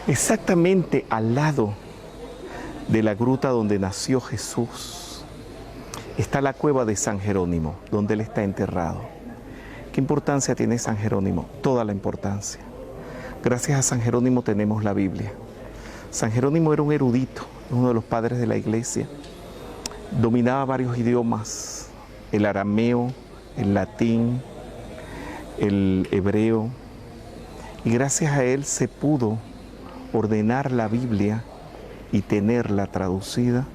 Exactamente al lado de la gruta donde nació Jesús está la cueva de San Jerónimo, donde él está enterrado. ¿Qué importancia tiene San Jerónimo? Toda la importancia. Gracias a San Jerónimo tenemos la Biblia. San Jerónimo era un erudito, uno de los padres de la iglesia. Dominaba varios idiomas, el arameo, el latín, el hebreo. Y gracias a él se pudo ordenar la Biblia y tenerla traducida,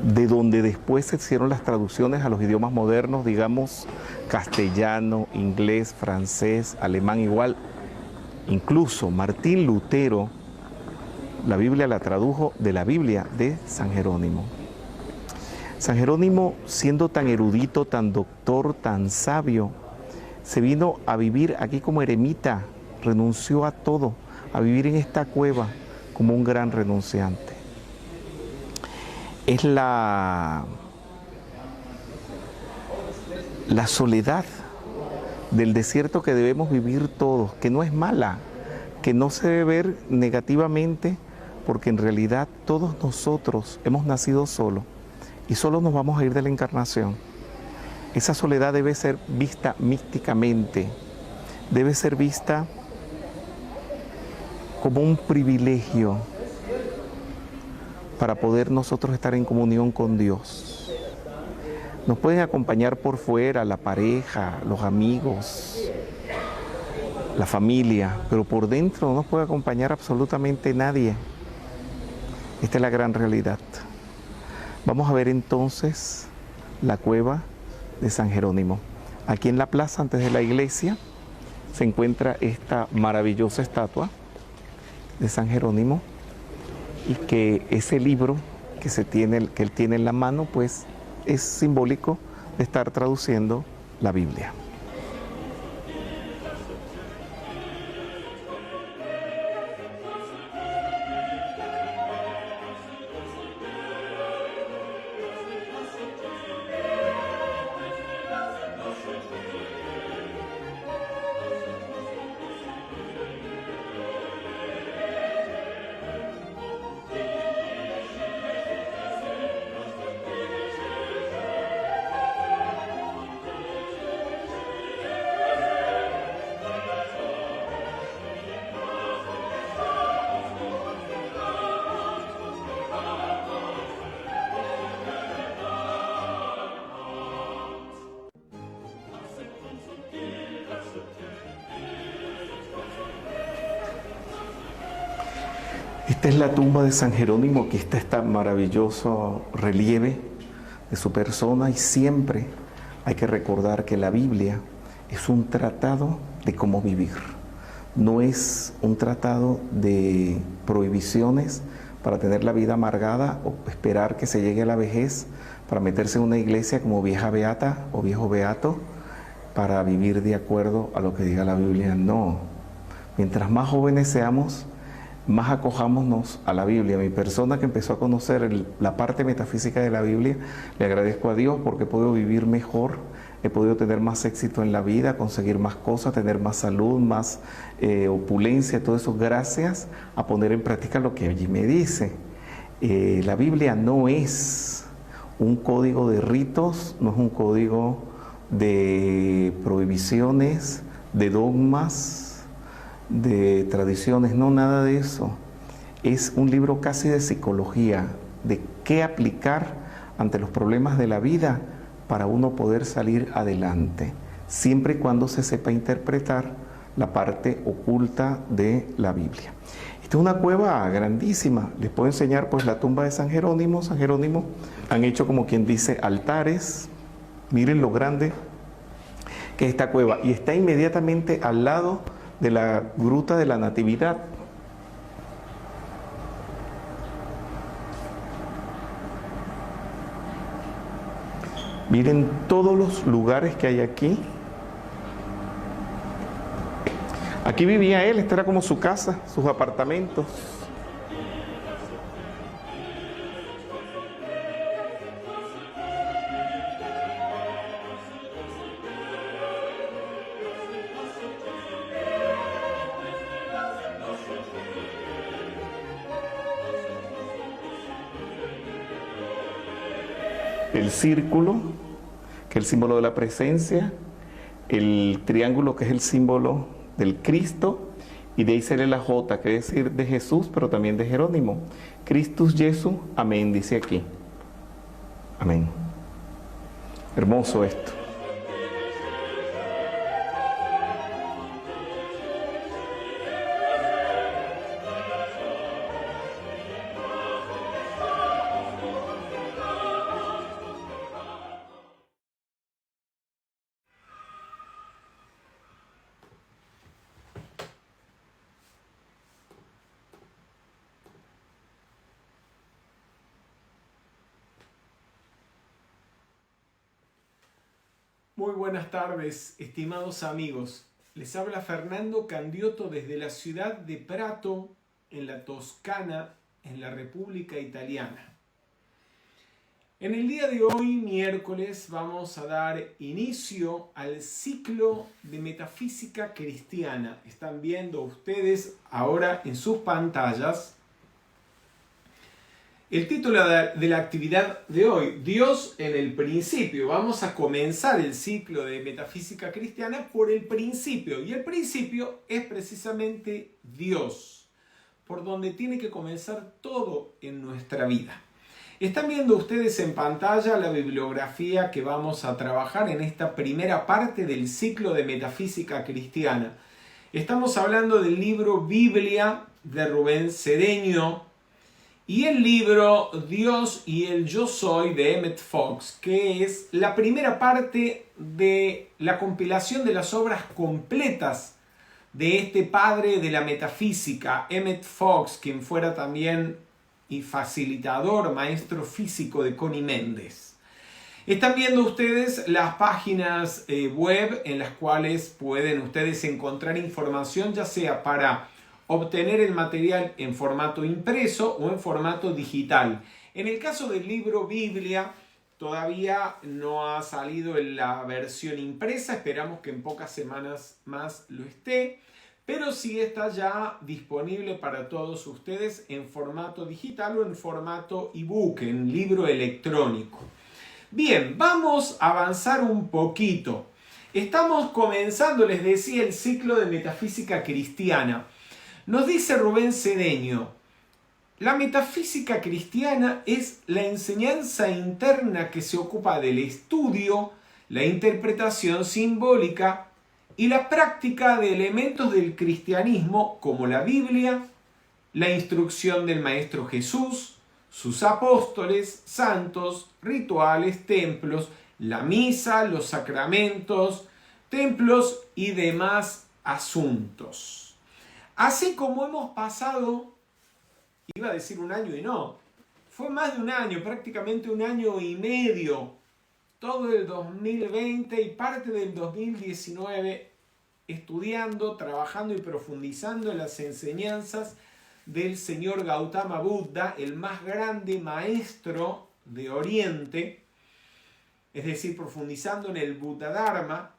de donde después se hicieron las traducciones a los idiomas modernos, digamos, castellano, inglés, francés, alemán, igual. Incluso Martín Lutero, la Biblia la tradujo de la Biblia de San Jerónimo. San Jerónimo, siendo tan erudito, tan doctor, tan sabio, se vino a vivir aquí como eremita, renunció a todo, a vivir en esta cueva como un gran renunciante. Es la soledad del desierto que debemos vivir todos, que no es mala, que no se debe ver negativamente, porque en realidad todos nosotros hemos nacido solos y solos nos vamos a ir de la encarnación. Esa soledad debe ser vista místicamente, debe ser vista como un privilegio para poder nosotros estar en comunión con Dios. Nos pueden acompañar por fuera la pareja, los amigos, la familia, pero por dentro no nos puede acompañar absolutamente nadie. Esta es la gran realidad. Vamos a ver entonces la cueva de San Jerónimo. Aquí en la plaza, antes de la iglesia, se encuentra esta maravillosa estatua de San Jerónimo, y que ese libro que él tiene en la mano, pues es simbólico de estar traduciendo la Biblia. Esta es la tumba de San Jerónimo, que está este maravilloso relieve de su persona, y siempre hay que recordar que la Biblia es un tratado de cómo vivir. No es un tratado de prohibiciones para tener la vida amargada o esperar que se llegue a la vejez para meterse en una iglesia como vieja beata o viejo beato para vivir de acuerdo a lo que diga la Biblia. No. Mientras más jóvenes seamos, más acojámonos a la Biblia. Mi persona que empezó a conocer la parte metafísica de la Biblia, le agradezco a Dios porque he podido vivir mejor, he podido tener más éxito en la vida, conseguir más cosas, tener más salud, más opulencia, todo eso gracias a poner en práctica lo que allí me dice. La Biblia no es un código de ritos, no es un código de prohibiciones, de dogmas, de tradiciones, no, nada de eso. Es un libro casi de psicología, de qué aplicar ante los problemas de la vida para uno poder salir adelante, siempre y cuando se sepa interpretar la parte oculta de la Biblia. Esta es una cueva grandísima. Les puedo enseñar pues la tumba de San Jerónimo. San Jerónimo han hecho, como quien dice, altares. Miren lo grande que es esta cueva, y está inmediatamente al lado de la gruta de la Natividad. Miren todos los lugares que hay aquí. Aquí vivía él, esta era como su casa, sus apartamentos. el círculo, que es el símbolo de la presencia, el triángulo, que es el símbolo del Cristo, y de ahí sale la J, que es decir de Jesús, pero también de Jerónimo. Christus Jesu, amén, dice aquí. Amén. Hermoso esto. Muy buenas tardes, estimados amigos. Les habla Fernando Candiotto desde la ciudad de Prato, en la Toscana, en la República Italiana. En el día de hoy, miércoles, vamos a dar inicio al ciclo de metafísica cristiana. Están viendo ustedes ahora en sus pantallas el título de la actividad de hoy, Dios en el principio. Vamos a comenzar el ciclo de metafísica cristiana por el principio. Y el principio es precisamente Dios, por donde tiene que comenzar todo en nuestra vida. Están viendo ustedes en pantalla la bibliografía que vamos a trabajar en esta primera parte del ciclo de metafísica cristiana. Estamos hablando del libro Biblia de Rubén Cedeño, y el libro Dios y el Yo Soy de Emmett Fox, que es la primera parte de la compilación de las obras completas de este padre de la metafísica, Emmett Fox, quien fuera también y facilitador, maestro físico de Connie Méndez. Están viendo ustedes las páginas web en las cuales pueden ustedes encontrar información, ya sea para obtener el material en formato impreso o en formato digital. En el caso del libro Biblia, todavía no ha salido en la versión impresa, esperamos que en pocas semanas más lo esté, pero sí está ya disponible para todos ustedes en formato digital o en formato ebook, en libro electrónico. Bien, vamos a avanzar un poquito. Estamos comenzando, les decía, el ciclo de metafísica cristiana. Nos dice Rubén Cedeño, la metafísica cristiana es la enseñanza interna que se ocupa del estudio, la interpretación simbólica y la práctica de elementos del cristianismo como la Biblia, la instrucción del Maestro Jesús, sus apóstoles, santos, rituales, templos, la misa, los sacramentos, templos y demás asuntos. Así como hemos pasado, iba a decir un año y no, fue más de un año, prácticamente un año y medio, todo el 2020 y parte del 2019, estudiando, trabajando y profundizando en las enseñanzas del señor Gautama Buda, el más grande maestro de Oriente, es decir, profundizando en el Buddha Dharma.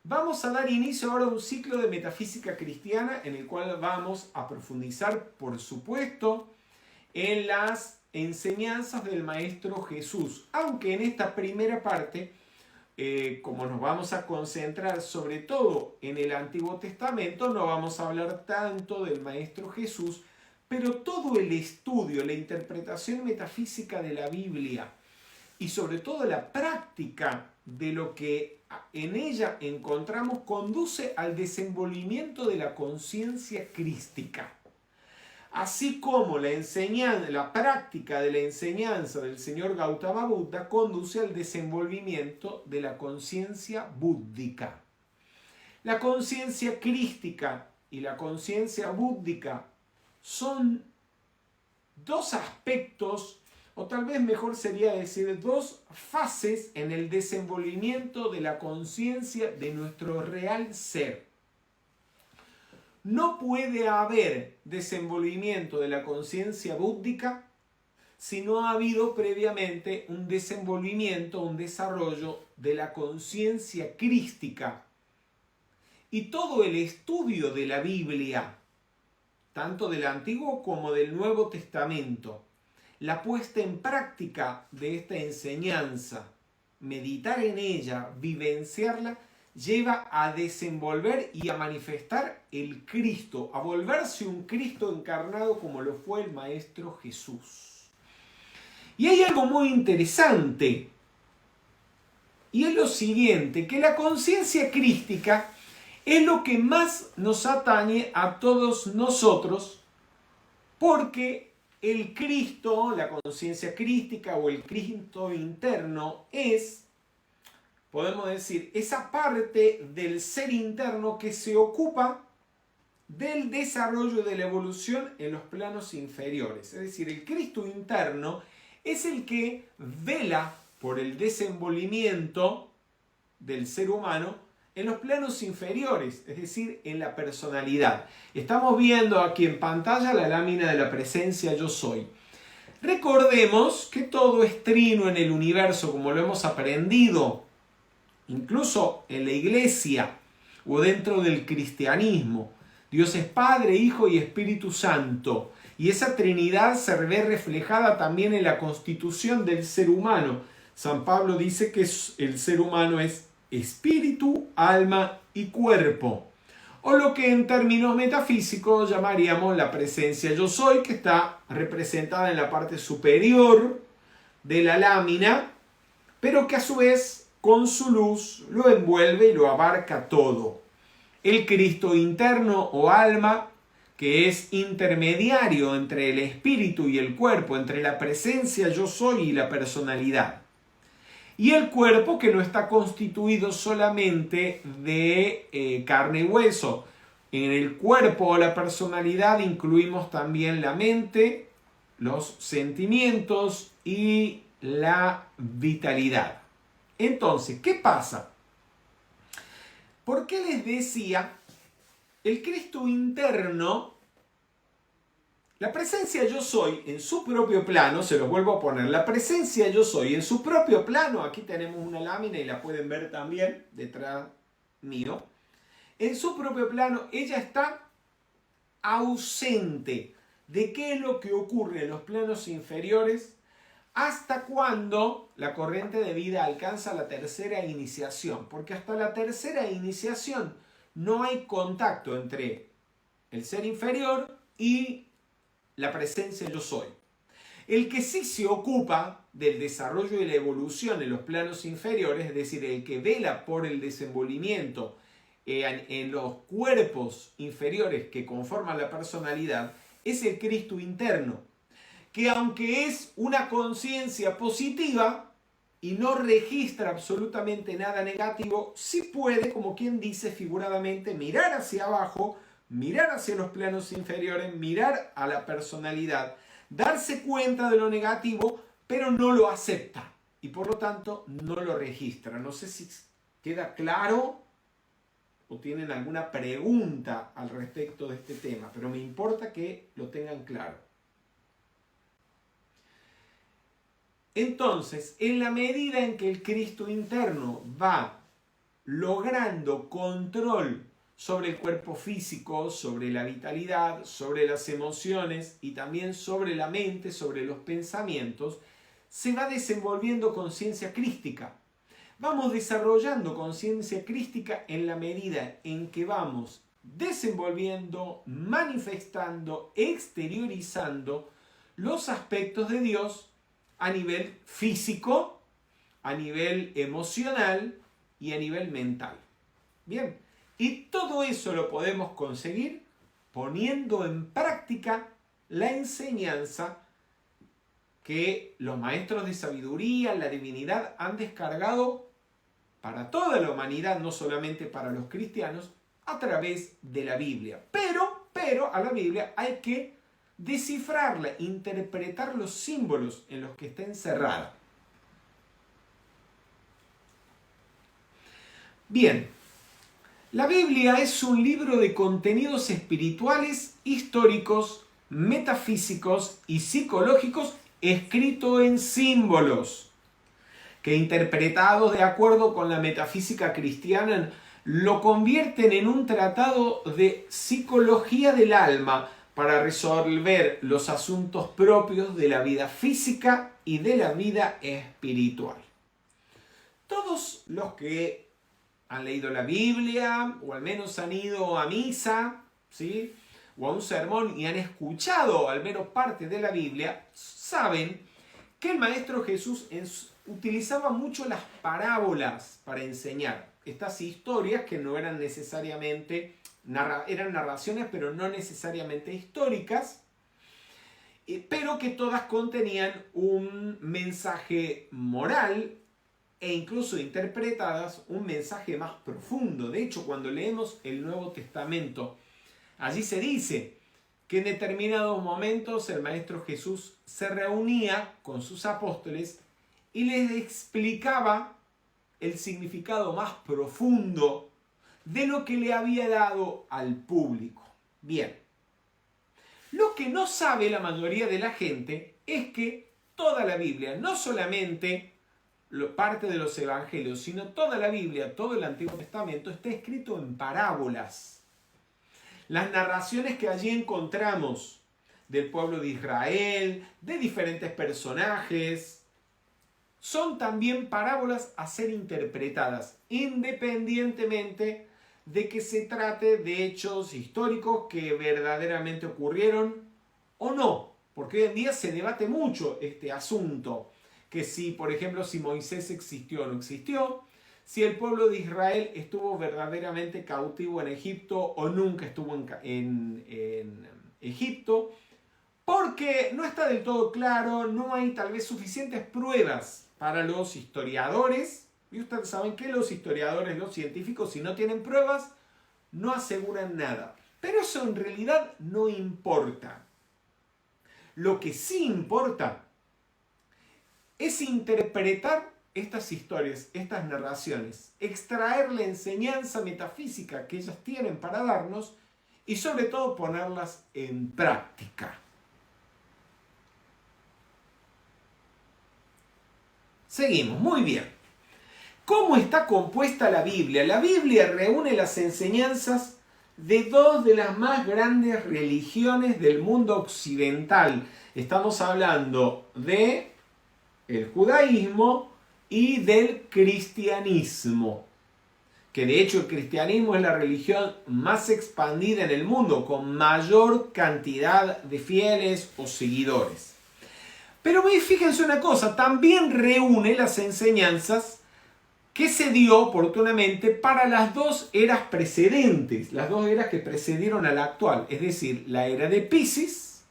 Vamos a dar inicio ahora a un ciclo de metafísica cristiana en el cual vamos a profundizar, por supuesto, en las enseñanzas del Maestro Jesús. Aunque en esta primera parte, como nos vamos a concentrar sobre todo en el Antiguo Testamento, no vamos a hablar tanto del Maestro Jesús, pero todo el estudio, la interpretación metafísica de la Biblia y sobre todo la práctica de lo que en ella encontramos conduce al desenvolvimiento de la conciencia crística. Así como la práctica de la enseñanza del señor Gautama Buda conduce al desenvolvimiento de la conciencia búddica. La conciencia crística y la conciencia búddica son dos aspectos, o tal vez mejor sería decir dos fases en el desenvolvimiento de la conciencia de nuestro real ser. No puede haber desenvolvimiento de la conciencia búddica si no ha habido previamente un desenvolvimiento, un desarrollo de la conciencia crística. Y todo el estudio de la Biblia, tanto del Antiguo como del Nuevo Testamento, la puesta en práctica de esta enseñanza, meditar en ella, vivenciarla, lleva a desenvolver y a manifestar el Cristo, a volverse un Cristo encarnado como lo fue el Maestro Jesús. Y hay algo muy interesante, y es lo siguiente, que la conciencia crística es lo que más nos atañe a todos nosotros, porque el Cristo, la conciencia crística o el Cristo interno es, podemos decir, esa parte del ser interno que se ocupa del desarrollo de la evolución en los planos inferiores. Es decir, el Cristo interno es el que vela por el desenvolvimiento del ser humano en los planos inferiores, es decir, en la personalidad. Estamos viendo aquí en pantalla la lámina de la presencia yo soy. Recordemos que todo es trino en el universo, como lo hemos aprendido, incluso en la iglesia o dentro del cristianismo. Dios es Padre, Hijo y Espíritu Santo. Y esa Trinidad se ve reflejada también en la constitución del ser humano. San Pablo dice que el ser humano es espíritu, alma y cuerpo. O lo que en términos metafísicos llamaríamos la presencia yo soy, que está representada en la parte superior de la lámina, pero que a su vez con su luz lo envuelve y lo abarca todo. El Cristo interno o alma, que es intermediario entre el espíritu y el cuerpo, entre la presencia yo soy y la personalidad. Y el cuerpo, que no está constituido solamente de carne y hueso. En el cuerpo o la personalidad incluimos también la mente, los sentimientos y la vitalidad. Entonces, ¿qué pasa? ¿Por qué les decía el Cristo interno? La presencia yo soy en su propio plano, se los vuelvo a poner, la presencia yo soy en su propio plano, aquí tenemos una lámina y la pueden ver también detrás mío, en su propio plano ella está ausente de qué es lo que ocurre en los planos inferiores hasta cuando la corriente de vida alcanza la tercera iniciación, porque hasta la tercera iniciación no hay contacto entre el ser inferior y la presencia yo soy. El que sí se ocupa del desarrollo y la evolución en los planos inferiores, es decir, el que vela por el desenvolvimiento en los cuerpos inferiores que conforman la personalidad, es el Cristo interno, que aunque es una conciencia positiva y no registra absolutamente nada negativo, sí puede, como quien dice figuradamente, mirar hacia abajo, mirar hacia los planos inferiores, mirar a la personalidad, darse cuenta de lo negativo, pero no lo acepta y por lo tanto no lo registra. No sé si queda claro o tienen alguna pregunta al respecto de este tema, pero me importa que lo tengan claro. Entonces, en la medida en que el Cristo interno va logrando control sobre el cuerpo físico, sobre la vitalidad, sobre las emociones y también sobre la mente, sobre los pensamientos, se va desenvolviendo conciencia crística. Vamos desarrollando conciencia crística en la medida en que vamos desenvolviendo, manifestando, exteriorizando los aspectos de Dios a nivel físico, a nivel emocional y a nivel mental. Bien. Y todo eso lo podemos conseguir poniendo en práctica la enseñanza que los maestros de sabiduría, la divinidad, han descargado para toda la humanidad, no solamente para los cristianos, a través de la Biblia. Pero a la Biblia hay que descifrarla, interpretar los símbolos en los que está encerrada. Bien. La Biblia es un libro de contenidos espirituales, históricos, metafísicos y psicológicos escrito en símbolos, que interpretados de acuerdo con la metafísica cristiana lo convierten en un tratado de psicología del alma para resolver los asuntos propios de la vida física y de la vida espiritual. Todos los que han leído la Biblia, o al menos han ido a misa, ¿sí?, o a un sermón y han escuchado al menos parte de la Biblia, saben que el Maestro Jesús utilizaba mucho las parábolas para enseñar. Estas historias que no eran necesariamente, eran narraciones, pero no necesariamente históricas, pero que todas contenían un mensaje moral e incluso interpretadas un mensaje más profundo. De hecho, cuando leemos el Nuevo Testamento, allí se dice que en determinados momentos el Maestro Jesús se reunía con sus apóstoles y les explicaba el significado más profundo de lo que le había dado al público. Bien, lo que no sabe la mayoría de la gente es que toda la Biblia, no solamente parte de los evangelios, sino toda la Biblia, todo el Antiguo Testamento está escrito en parábolas. Las narraciones que allí encontramos del pueblo de Israel, de diferentes personajes, son también parábolas a ser interpretadas, independientemente de que se trate de hechos históricos que verdaderamente ocurrieron o no, porque hoy en día se debate mucho este asunto, que si, por ejemplo, si Moisés existió o no existió, si el pueblo de Israel estuvo verdaderamente cautivo en Egipto o nunca estuvo en Egipto, porque no está del todo claro, no hay tal vez suficientes pruebas para los historiadores, y ustedes saben que los historiadores, los científicos, si no tienen pruebas, no aseguran nada. Pero eso en realidad no importa. Lo que sí importa es interpretar estas historias, estas narraciones, extraer la enseñanza metafísica que ellas tienen para darnos y sobre todo ponerlas en práctica. Seguimos, muy bien. ¿Cómo está compuesta la Biblia? La Biblia reúne las enseñanzas de dos de las más grandes religiones del mundo occidental. Estamos hablando de el judaísmo y del cristianismo, que de hecho el cristianismo es la religión más expandida en el mundo, con mayor cantidad de fieles o seguidores. Pero fíjense una cosa, también reúne las enseñanzas que se dio oportunamente para las dos eras precedentes, las dos eras que precedieron a la actual, es decir, la era de Piscis,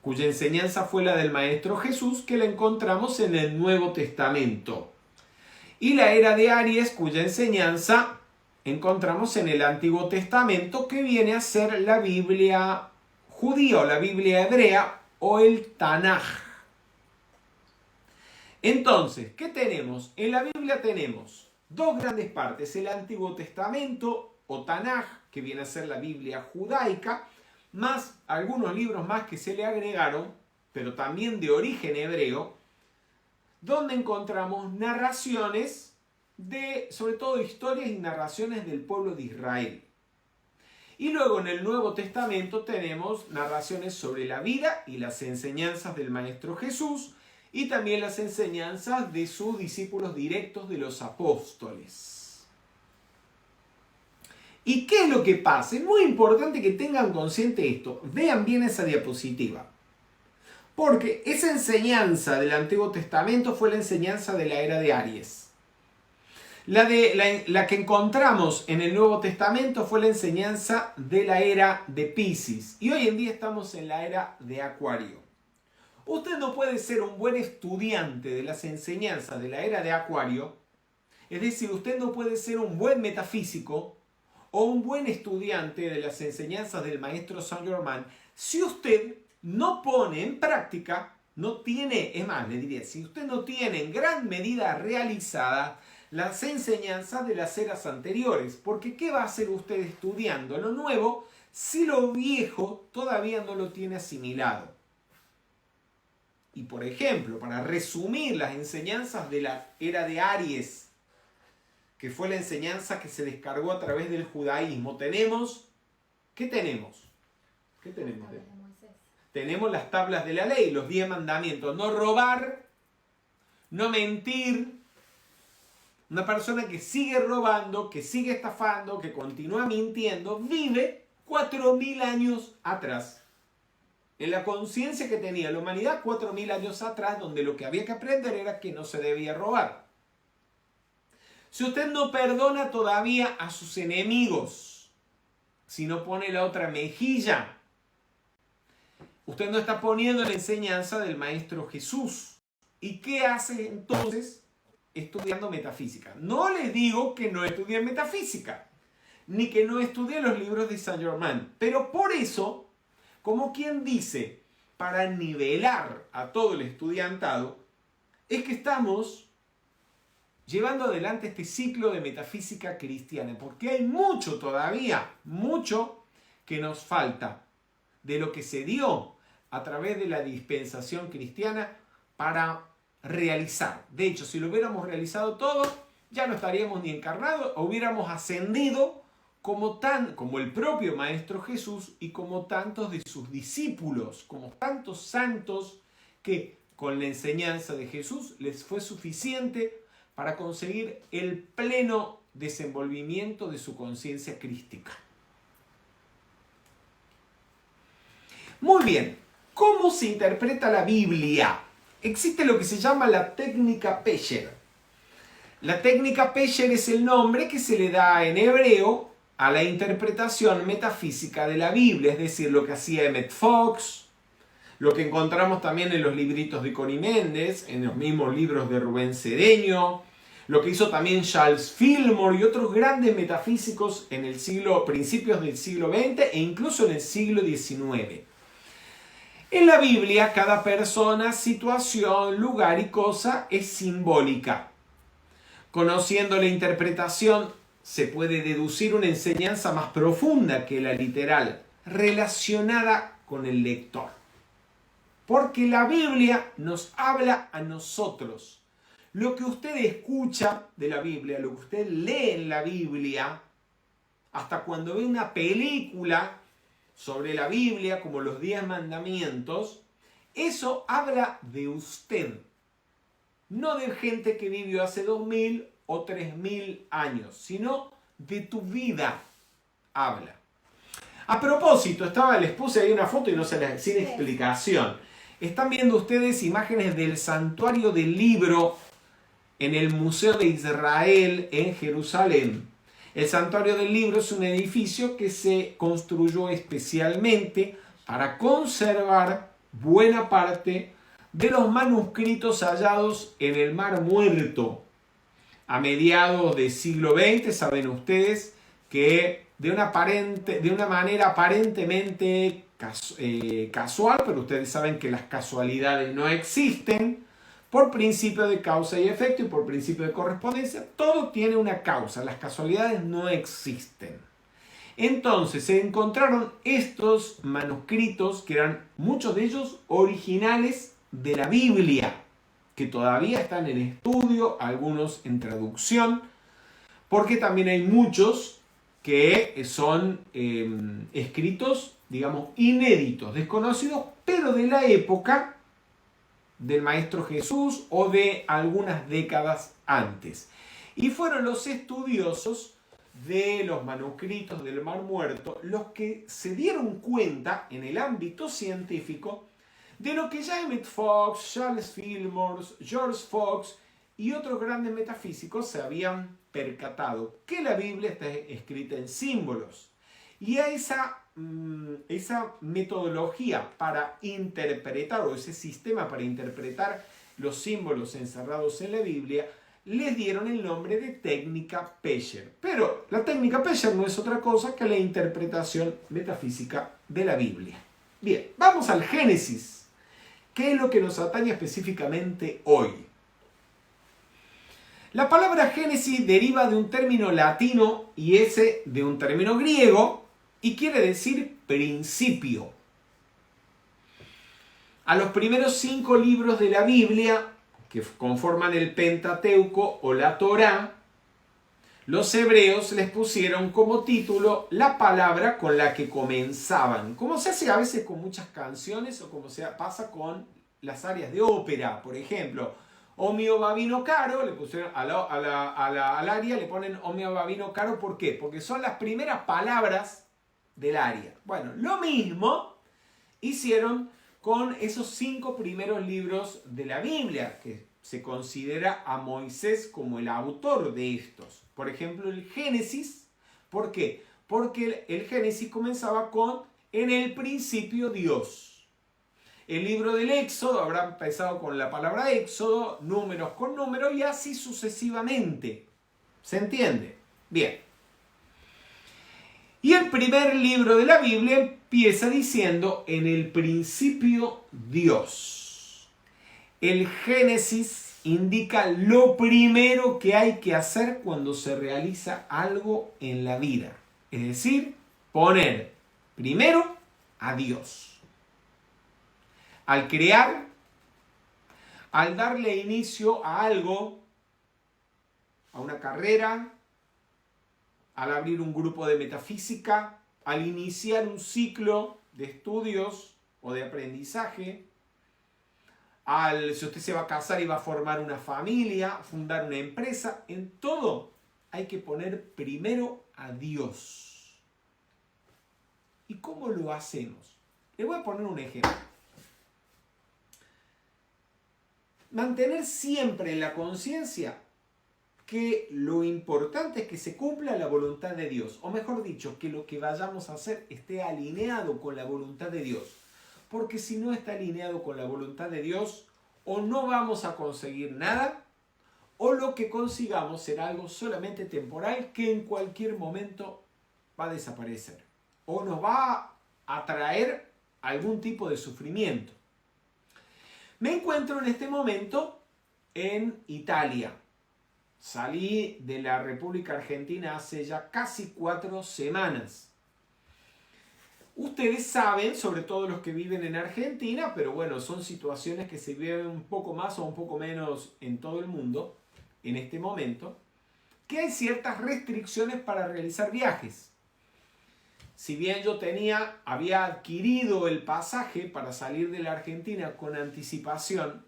cuya enseñanza fue la del Maestro Jesús, que la encontramos en el Nuevo Testamento. Y la era de Aries, cuya enseñanza encontramos en el Antiguo Testamento, que viene a ser la Biblia judía o la Biblia hebrea o el Tanaj. Entonces, ¿qué tenemos? En la Biblia tenemos dos grandes partes, el Antiguo Testamento o Tanaj, que viene a ser la Biblia judaica, más algunos libros más que se le agregaron, pero también de origen hebreo, donde encontramos narraciones de, sobre todo, historias y narraciones del pueblo de Israel. Y luego en el Nuevo Testamento tenemos narraciones sobre la vida y las enseñanzas del Maestro Jesús y también las enseñanzas de sus discípulos directos, de los apóstoles. ¿Y qué es lo que pasa? Es muy importante que tengan consciente esto. Vean bien esa diapositiva. Porque esa enseñanza del Antiguo Testamento fue la enseñanza de la era de Aries. La que encontramos en el Nuevo Testamento fue la enseñanza de la era de Piscis. Y hoy en día estamos en la era de Acuario. Usted no puede ser un buen estudiante de las enseñanzas de la era de Acuario. Es decir, usted no puede ser un buen metafísico o un buen estudiante de las enseñanzas del maestro Saint Germain si usted no pone en práctica, no tiene, es más, le diría, si usted no tiene en gran medida realizada las enseñanzas de las eras anteriores, porque ¿qué va a hacer usted estudiando lo nuevo si lo viejo todavía no lo tiene asimilado? Y por ejemplo, para resumir las enseñanzas de la era de Aries, que fue la enseñanza que se descargó a través del judaísmo, tenemos, ¿qué tenemos? ¿Qué tenemos? Tablas de Moisés. Tenemos las tablas de la ley, los 10 mandamientos. No robar, no mentir. Una persona que sigue robando, que sigue estafando, que continúa mintiendo, vive 4.000 años atrás. En la conciencia que tenía la humanidad 4.000 años atrás, donde lo que había que aprender era que no se debía robar. Si usted no perdona todavía a sus enemigos, si no pone la otra mejilla, usted no está poniendo la enseñanza del Maestro Jesús. ¿Y qué hace entonces? Estudiando metafísica. No les digo que no estudien metafísica, ni que no estudien los libros de Saint Germain, pero por eso, como quien dice, para nivelar a todo el estudiantado, es que estamos llevando adelante este ciclo de metafísica cristiana, porque hay mucho todavía, mucho que nos falta de lo que se dio a través de la dispensación cristiana para realizar. De hecho, si lo hubiéramos realizado todo, ya no estaríamos ni encarnados, hubiéramos ascendido como el propio Maestro Jesús y como tantos de sus discípulos, como tantos santos que con la enseñanza de Jesús les fue suficiente para conseguir el pleno desenvolvimiento de su conciencia crística. Muy bien, ¿cómo se interpreta la Biblia? Existe lo que se llama la técnica Pesher. La técnica Pesher es el nombre que se le da en hebreo a la interpretación metafísica de la Biblia, es decir, lo que hacía Emmett Fox, lo que encontramos también en los libritos de Connie Méndez, en los mismos libros de Rubén Cedeño, lo que hizo también Charles Fillmore y otros grandes metafísicos en principios del siglo XX e incluso en el siglo XIX. En la Biblia, cada persona, situación, lugar y cosa es simbólica. Conociendo la interpretación, se puede deducir una enseñanza más profunda que la literal, relacionada con el lector. Porque la Biblia nos habla a nosotros. Lo que usted escucha de la Biblia, lo que usted lee en la Biblia, hasta cuando ve una película sobre la Biblia, como los 10 mandamientos, eso habla de usted, no de gente que vivió hace 2000 o 3000 años, sino de tu vida habla. A propósito, les puse ahí una foto y sin explicación. Están viendo ustedes imágenes del santuario del libro en el Museo de Israel en Jerusalén. El Santuario del Libro es un edificio que se construyó especialmente para conservar buena parte de los manuscritos hallados en el Mar Muerto. A mediados del siglo XX, saben ustedes que de una manera aparentemente casual, pero ustedes saben que las casualidades no existen, por principio de causa y efecto y por principio de correspondencia, todo tiene una causa, las casualidades no existen. Entonces se encontraron estos manuscritos, que eran muchos de ellos originales de la Biblia, que todavía están en estudio, algunos en traducción, porque también hay muchos que son escritos, digamos, inéditos, desconocidos, pero de la época del Maestro Jesús o de algunas décadas antes. Y fueron los estudiosos de los manuscritos del Mar Muerto los que se dieron cuenta en el ámbito científico de lo que ya Emmett Fox, Charles Fillmore, George Fox y otros grandes metafísicos se habían percatado, que la Biblia está escrita en símbolos. Y a esa metodología para interpretar, o ese sistema para interpretar los símbolos encerrados en la Biblia, les dieron el nombre de técnica Pesher. Pero la técnica Pesher no es otra cosa que la interpretación metafísica de la Biblia. Bien, vamos al Génesis. ¿Qué es lo que nos atañe específicamente hoy? La palabra Génesis deriva de un término latino y ese de un término griego, y quiere decir principio. A los primeros 5 libros de la Biblia, que conforman el Pentateuco o la Torá, los hebreos les pusieron como título la palabra con la que comenzaban, como se hace a veces con muchas canciones o como se pasa con las áreas de ópera, por ejemplo. O mio babino caro, le pusieron al aria le ponen o mio babino caro, ¿por qué? Porque son las primeras palabras del aria. Bueno, lo mismo hicieron con esos 5 primeros libros de la Biblia, que se considera a Moisés como el autor de estos. Por ejemplo, el Génesis. ¿Por qué? Porque el Génesis comenzaba con en el principio Dios. El libro del Éxodo habrá empezado con la palabra Éxodo, números con números y así sucesivamente. ¿Se entiende? Bien. Y el primer libro de la Biblia empieza diciendo en el principio Dios. El Génesis indica lo primero que hay que hacer cuando se realiza algo en la vida. Es decir, poner primero a Dios. Al crear, al darle inicio a algo, a una carrera, al abrir un grupo de metafísica, al iniciar un ciclo de estudios o de aprendizaje, si usted se va a casar y va a formar una familia, fundar una empresa, en todo hay que poner primero a Dios. ¿Y cómo lo hacemos? Le voy a poner un ejemplo. Mantener siempre en la conciencia que lo importante es que se cumpla la voluntad de Dios, o mejor dicho, que lo que vayamos a hacer esté alineado con la voluntad de Dios. Porque si no está alineado con la voluntad de Dios, o no vamos a conseguir nada, o lo que consigamos será algo solamente temporal que en cualquier momento va a desaparecer, o nos va a traer algún tipo de sufrimiento. Me encuentro en este momento en Italia. Salí de la República Argentina hace ya casi 4 semanas. Ustedes saben, sobre todo los que viven en Argentina, pero bueno, son situaciones que se viven un poco más o un poco menos en todo el mundo en este momento, que hay ciertas restricciones para realizar viajes. Si bien yo había adquirido el pasaje para salir de la Argentina con anticipación,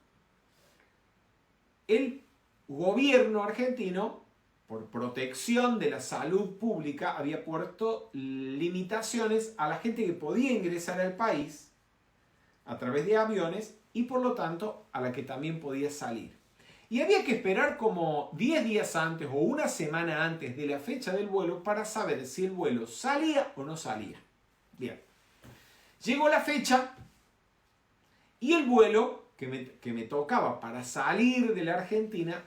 el gobierno argentino, por protección de la salud pública, había puesto limitaciones a la gente que podía ingresar al país a través de aviones y por lo tanto a la que también podía salir. Y había que esperar como 10 días antes o una semana antes de la fecha del vuelo para saber si el vuelo salía o no salía. Bien. Llegó la fecha y el vuelo que me tocaba para salir de la Argentina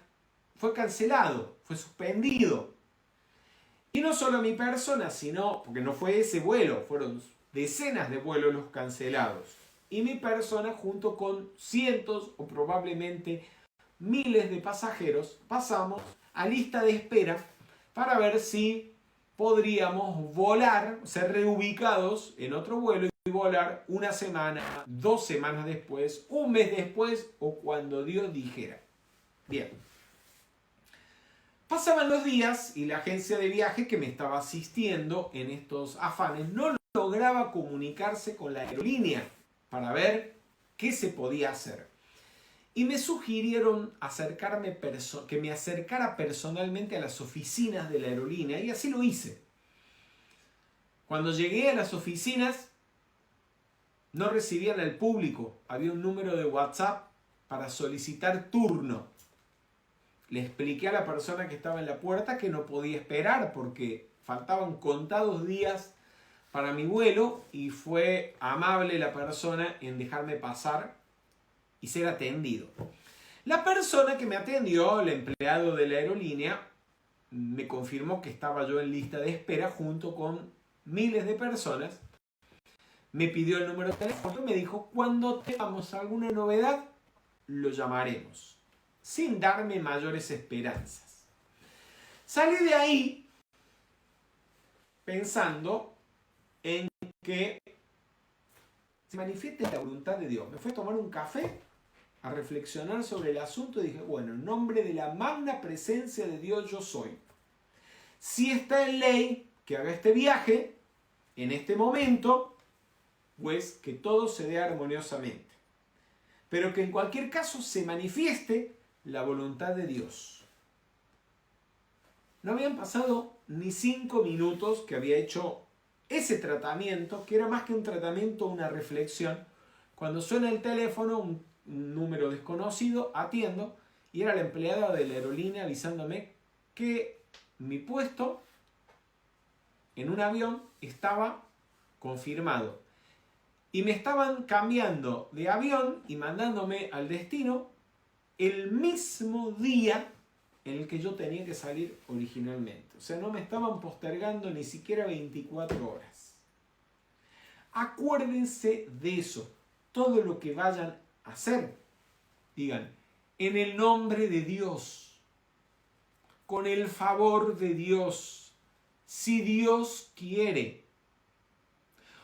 fue cancelado, fue suspendido. Y no solo mi persona, sino, porque no fue ese vuelo, fueron decenas de vuelos los cancelados. Y mi persona junto con cientos o probablemente miles de pasajeros pasamos a lista de espera para ver si podríamos volar, ser reubicados en otro vuelo y volar una semana, 2 semanas después, un mes después o cuando Dios dijera. Bien. Pasaban los días y la agencia de viaje que me estaba asistiendo en estos afanes no lograba comunicarse con la aerolínea para ver qué se podía hacer. Y me sugirieron que me acercara personalmente a las oficinas de la aerolínea y así lo hice. Cuando llegué a las oficinas no recibían al público, había un número de WhatsApp para solicitar turno. Le expliqué a la persona que estaba en la puerta que no podía esperar porque faltaban contados días para mi vuelo y fue amable la persona en dejarme pasar y ser atendido. La persona que me atendió, el empleado de la aerolínea, me confirmó que estaba yo en lista de espera junto con miles de personas. Me pidió el número de teléfono y me dijo, cuando tengamos alguna novedad, lo llamaremos, sin darme mayores esperanzas. Salí de ahí pensando en que se manifieste la voluntad de Dios. Me fui a tomar un café a reflexionar sobre el asunto y dije, bueno, en nombre de la magna presencia de Dios yo soy. Si está en ley que haga este viaje en este momento, pues que todo se dé armoniosamente. Pero que en cualquier caso se manifieste la voluntad de Dios. No habían pasado ni 5 minutos que había hecho ese tratamiento, que era más que un tratamiento, una reflexión. Cuando suena el teléfono, un número desconocido, atiendo, y era la empleada de la aerolínea avisándome que mi puesto en un avión estaba confirmado. Y me estaban cambiando de avión y mandándome al destino el mismo día en el que yo tenía que salir originalmente. O sea, no me estaban postergando ni siquiera 24 horas. Acuérdense de eso. Todo lo que vayan a hacer, digan, en el nombre de Dios, con el favor de Dios, si Dios quiere.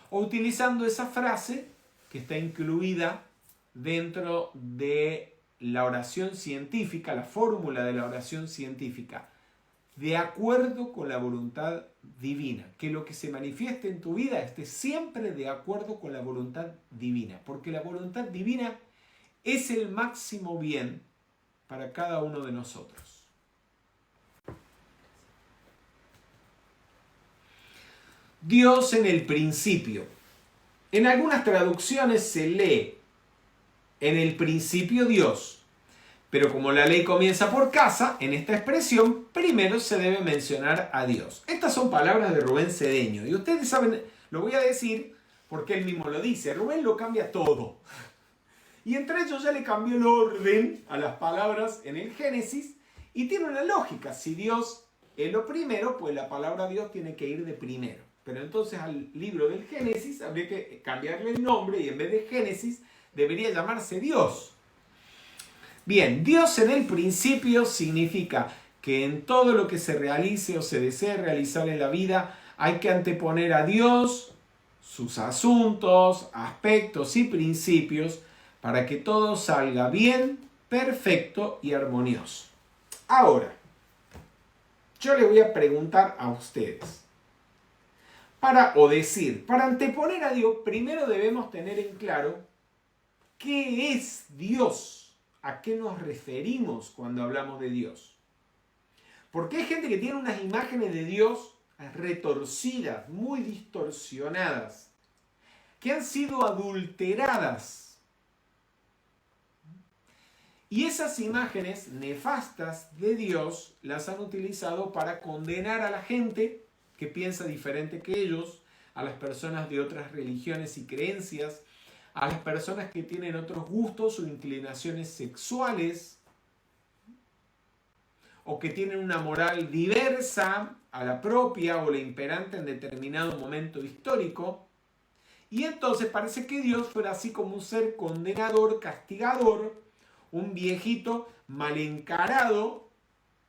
O utilizando esa frase que está incluida dentro de la oración científica, la fórmula de la oración científica, de acuerdo con la voluntad divina. Que lo que se manifieste en tu vida esté siempre de acuerdo con la voluntad divina, porque la voluntad divina es el máximo bien para cada uno de nosotros. Dios en el principio. En algunas traducciones se lee en el principio Dios, pero como la ley comienza por casa, en esta expresión primero se debe mencionar a Dios. Estas son palabras de Rubén Cedeño y ustedes saben, lo voy a decir porque él mismo lo dice. Rubén lo cambia todo y entre ellos ya le cambió el orden a las palabras en el Génesis y tiene una lógica. Si Dios es lo primero, pues la palabra Dios tiene que ir de primero. Pero entonces al libro del Génesis habría que cambiarle el nombre y en vez de Génesis debería llamarse Dios. Bien, Dios en el principio significa que en todo lo que se realice o se desee realizar en la vida hay que anteponer a Dios, sus asuntos, aspectos y principios para que todo salga bien, perfecto y armonioso. Ahora, yo le voy a preguntar a ustedes. Para anteponer a Dios, primero debemos tener en claro qué es Dios, a qué nos referimos cuando hablamos de Dios. Porque hay gente que tiene unas imágenes de Dios retorcidas, muy distorsionadas, que han sido adulteradas. Y esas imágenes nefastas de Dios las han utilizado para condenar a la gente que piensa diferente que ellos, a las personas de otras religiones y creencias, a las personas que tienen otros gustos o inclinaciones sexuales, o que tienen una moral diversa a la propia o la imperante en determinado momento histórico. Y entonces parece que Dios fuera así como un ser condenador, castigador, un viejito mal encarado,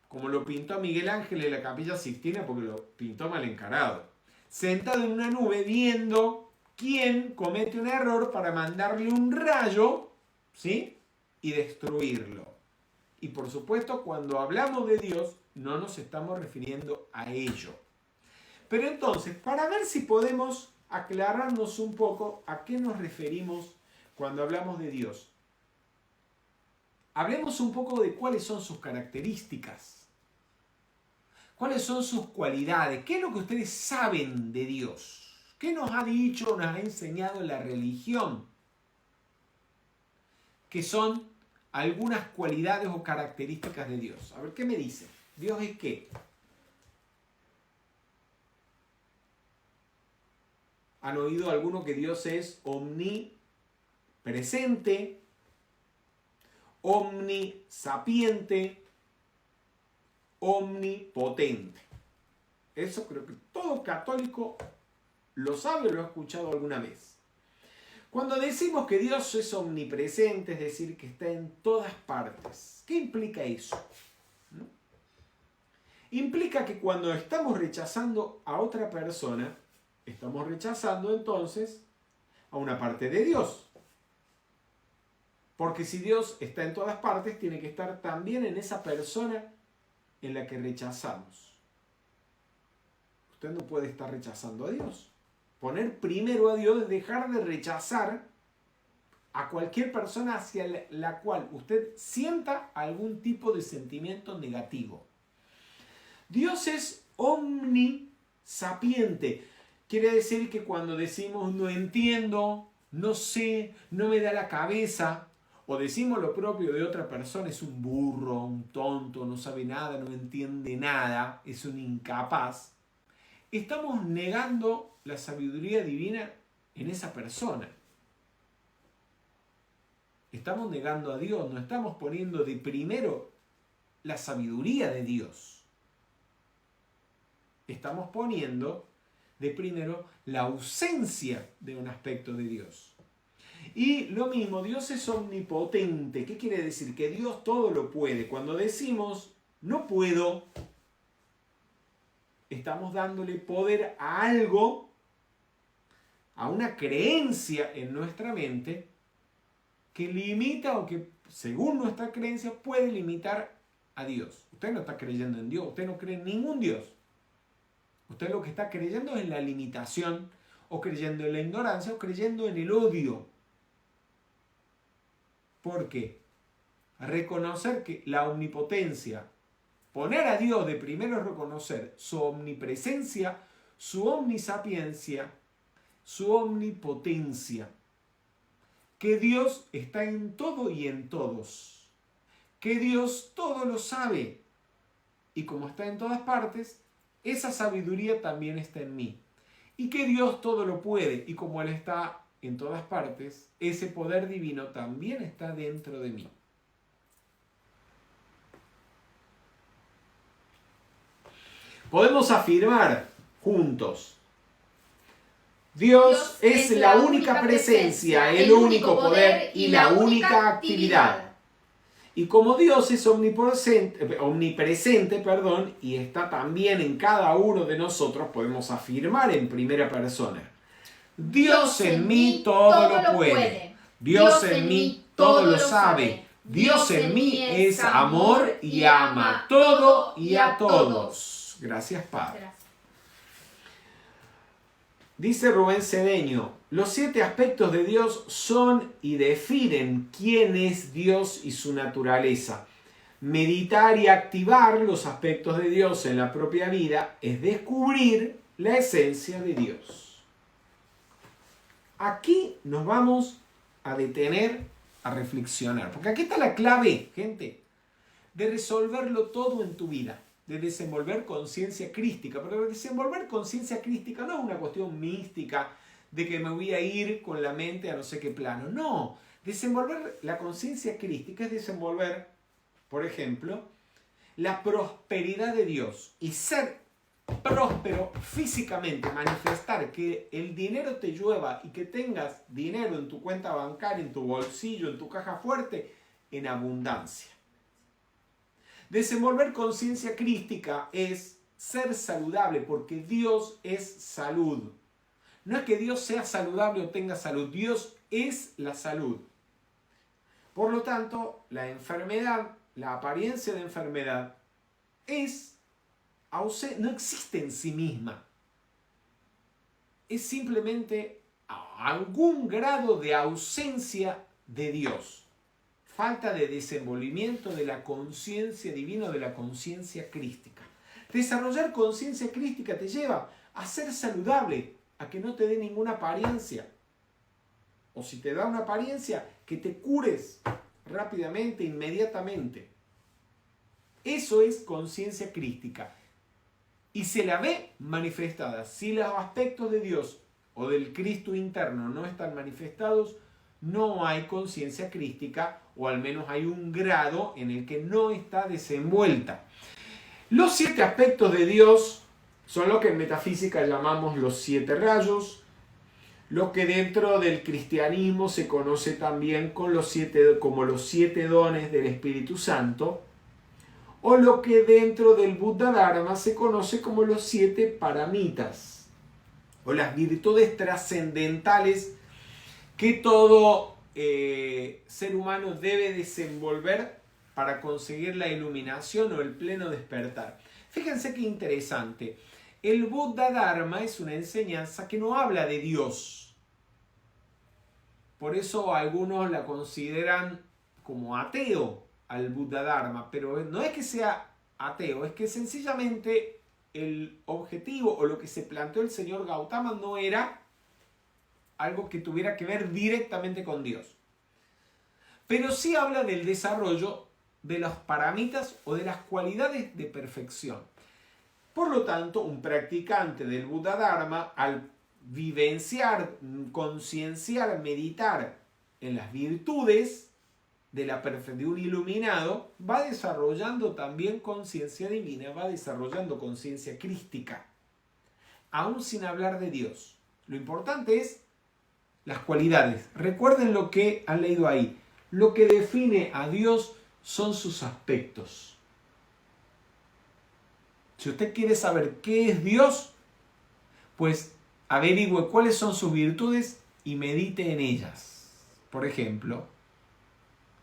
como lo pintó Miguel Ángel en la Capilla Sixtina, porque lo pintó mal encarado, sentado en una nube viendo quién comete un error para mandarle un rayo, ¿sí?, y destruirlo. Y por supuesto, cuando hablamos de Dios, no nos estamos refiriendo a ello. Pero entonces, para ver si podemos aclararnos un poco a qué nos referimos cuando hablamos de Dios, hablemos un poco de cuáles son sus características. ¿Cuáles son sus cualidades? ¿Qué es lo que ustedes saben de Dios? ¿Qué nos ha dicho, nos ha enseñado la religión? ¿Qué son algunas cualidades o características de Dios? A ver, ¿qué me dice? ¿Dios es qué? ¿Han oído alguno que Dios es omnipresente, omnisapiente, omnipotente? Eso creo que todo católico lo sabe o lo ha escuchado alguna vez. Cuando decimos que Dios es omnipresente, es decir, que está en todas partes, ¿qué implica eso? ¿No? Implica que cuando estamos rechazando a otra persona, estamos rechazando entonces a una parte de Dios. Porque si Dios está en todas partes, tiene que estar también en esa persona en la que rechazamos. usted no puede estar rechazando a Dios. Poner primero a Dios es dejar de rechazar a cualquier persona hacia la cual usted sienta algún tipo de sentimiento negativo. Dios es omnisapiente. Quiere decir que cuando decimos no entiendo, no sé, no me da la cabeza, o decimos lo propio de otra persona, es un burro, un tonto, no sabe nada, no entiende nada, es un incapaz, estamos negando la sabiduría divina en esa persona. Estamos negando a Dios, no estamos poniendo de primero la sabiduría de Dios. Estamos poniendo de primero la ausencia de un aspecto de Dios. Y lo mismo, Dios es omnipotente. ¿Qué quiere decir? Que Dios todo lo puede. Cuando decimos no puedo, estamos dándole poder a algo, a una creencia en nuestra mente que limita o que, según nuestra creencia, puede limitar a Dios. Usted no está creyendo en Dios, usted no cree en ningún Dios. Usted lo que está creyendo es en la limitación, o creyendo en la ignorancia, o creyendo en el odio. ¿Por qué? Reconocer que la omnipotencia, poner a Dios de primero es reconocer su omnipresencia, su omnisapiencia, su omnipotencia. Que Dios está en todo y en todos. Que Dios todo lo sabe. Y como está en todas partes, esa sabiduría también está en mí. Y que Dios todo lo puede. Y como Él está en todas partes, ese poder divino también está dentro de mí. Podemos afirmar juntos: Dios es la única presencia, el único poder y la única actividad. Y como Dios es omnipresente, y está también en cada uno de nosotros, podemos afirmar en primera persona: Dios en mí todo lo puede. Dios en mí todo lo sabe. Dios en mí es amor y ama todo y a todos. Gracias, Padre. Gracias. Dice Rubén Cedeño: los 7 aspectos de Dios son y definen quién es Dios y su naturaleza. Meditar y activar los aspectos de Dios en la propia vida es descubrir la esencia de Dios. Aquí nos vamos a detener a reflexionar, porque aquí está la clave, gente, de resolverlo todo en tu vida, de desenvolver conciencia crística. Pero desenvolver conciencia crística no es una cuestión mística de que me voy a ir con la mente a no sé qué plano. No, desenvolver la conciencia crística es desenvolver, por ejemplo, la prosperidad de Dios y ser próspero físicamente, manifestar que el dinero te llueva y que tengas dinero en tu cuenta bancaria, en tu bolsillo, en tu caja fuerte, en abundancia. Desenvolver conciencia crística es ser saludable, porque Dios es salud. No es que Dios sea saludable o tenga salud, Dios es la salud. Por lo tanto, la enfermedad, la apariencia de enfermedad, no existe en sí misma. Es simplemente algún grado de ausencia de Dios. Falta de desenvolvimiento de la conciencia divina, de la conciencia crística. Desarrollar conciencia crística te lleva a ser saludable, a que no te dé ninguna apariencia. O si te da una apariencia, que te cures rápidamente, inmediatamente. Eso es conciencia crística. Y se la ve manifestada. Si los aspectos de Dios o del Cristo interno no están manifestados, no hay conciencia crística, o al menos hay un grado en el que no está desenvuelta. Los 7 aspectos de Dios son lo que en metafísica llamamos los 7 rayos, lo que dentro del cristianismo se conoce también como los 7 dones del Espíritu Santo, o lo que dentro del Buddha Dharma se conoce como los 7 paramitas, o las virtudes trascendentales que todo ser humano debe desenvolver para conseguir la iluminación o el pleno despertar. Fíjense qué interesante. El Buddha Dharma es una enseñanza que no habla de Dios. Por eso algunos la consideran como ateo al Buddha Dharma, pero no es que sea ateo, es que sencillamente el objetivo o lo que se planteó el señor Gautama no era algo que tuviera que ver directamente con Dios. Pero sí habla del desarrollo de los paramitas o de las cualidades de perfección. Por lo tanto, un practicante del Buddha Dharma, al vivenciar, concienciar, meditar en las virtudes de un iluminado, va desarrollando también conciencia divina, va desarrollando conciencia crística, aún sin hablar de Dios. Lo importante es las cualidades. Recuerden lo que han leído ahí. Lo que define a Dios son sus aspectos. Si usted quiere saber qué es Dios, pues averigüe cuáles son sus virtudes y medite en ellas. Por ejemplo,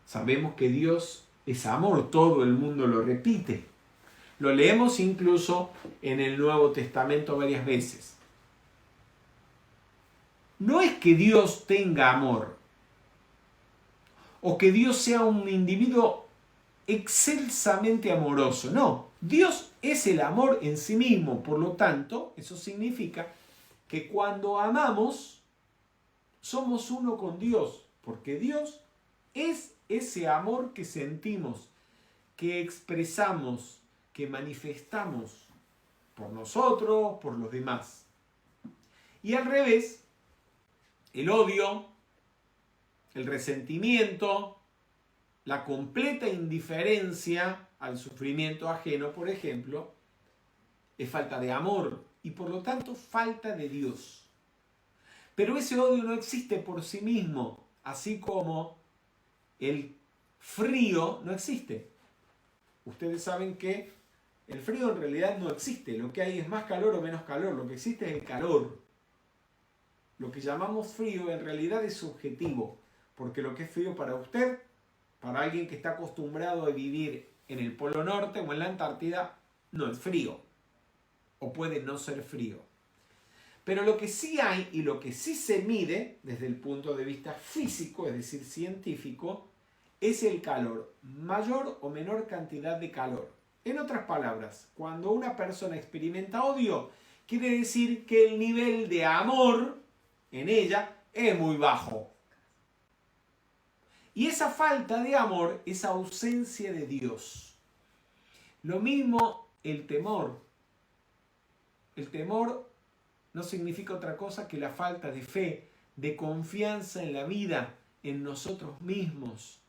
sabemos que Dios es amor, todo el mundo lo repite. Lo leemos incluso en el Nuevo Testamento varias veces. No es que Dios tenga amor o que Dios sea un individuo excelsamente amoroso. No, Dios es el amor en sí mismo. Por lo tanto, eso significa que cuando amamos, somos uno con Dios, porque Dios es ese amor que sentimos, que expresamos, que manifestamos por nosotros, por los demás. Y al revés, el odio, el resentimiento, la completa indiferencia al sufrimiento ajeno, por ejemplo, es falta de amor y por lo tanto falta de Dios. Pero ese odio no existe por sí mismo, así como el frío no existe. Ustedes saben que el frío en realidad no existe, lo que hay es más calor o menos calor, lo que existe es el calor. Lo que llamamos frío en realidad es subjetivo, porque lo que es frío para usted, para alguien que está acostumbrado a vivir en el Polo Norte o en la Antártida, no es frío, o puede no ser frío. Pero lo que sí hay y lo que sí se mide desde el punto de vista físico, es decir, científico, es el calor, mayor o menor cantidad de calor. En otras palabras, cuando una persona experimenta odio, quiere decir que el nivel de amor en ella es muy bajo. Y esa falta de amor es ausencia de Dios. Lo mismo el temor. El temor no significa otra cosa que la falta de fe, de confianza en la vida, en nosotros mismos.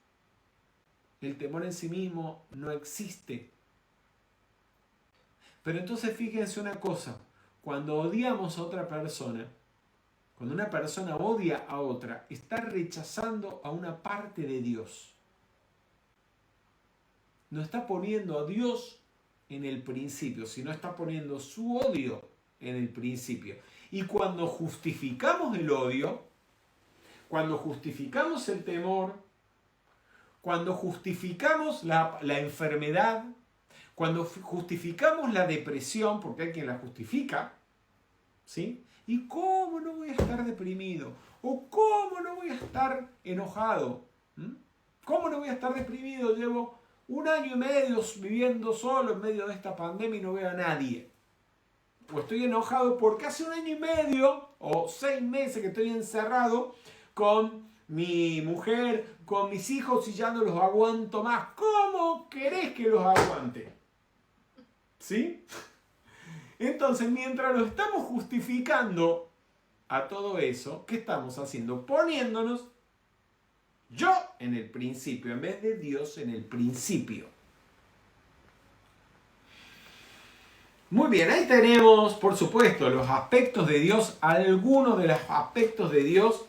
El temor en sí mismo no existe. Pero entonces fíjense una cosa, cuando odiamos a otra persona, cuando una persona odia a otra, está rechazando a una parte de Dios. No está poniendo a Dios en el principio, sino está poniendo su odio en el principio. Y cuando justificamos el odio, cuando justificamos el temor, cuando justificamos la enfermedad, cuando justificamos la depresión, porque hay quien la justifica, ¿sí? ¿Y cómo no voy a estar deprimido? ¿O cómo no voy a estar enojado? ¿Cómo no voy a estar deprimido? Llevo 1 año y medio viviendo solo en medio de esta pandemia y no veo a nadie. O estoy enojado porque hace 1 año y medio o 6 meses que estoy encerrado con mi mujer, con mis hijos y ya no los aguanto más. ¿Cómo querés que los aguante? ¿Sí? Entonces, mientras lo estamos justificando a todo eso, ¿qué estamos haciendo? Poniéndonos yo en el principio, en vez de Dios en el principio. Muy bien, ahí tenemos, por supuesto, los aspectos de Dios, algunos de los aspectos de Dios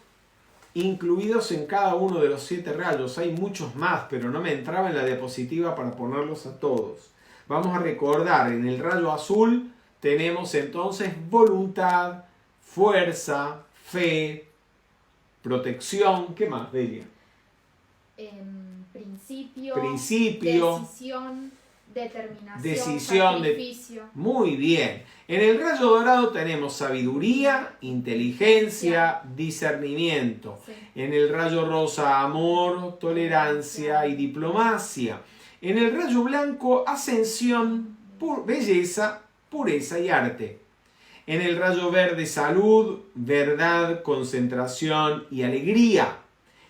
incluidos en cada uno de los 7 rayos. Hay muchos más, pero no me entraba en la diapositiva para ponerlos a todos. Vamos a recordar, en el rayo azul tenemos entonces voluntad, fuerza, fe, protección. ¿Qué más, Delia? Principio, Principio, decisión, Determinación, decisión, sacrificio. Muy bien. En el rayo dorado tenemos sabiduría, inteligencia, discernimiento. Sí. En el rayo rosa, amor, tolerancia y diplomacia. En el rayo blanco, ascensión, belleza, pureza y arte. En el rayo verde, salud, verdad, concentración y alegría.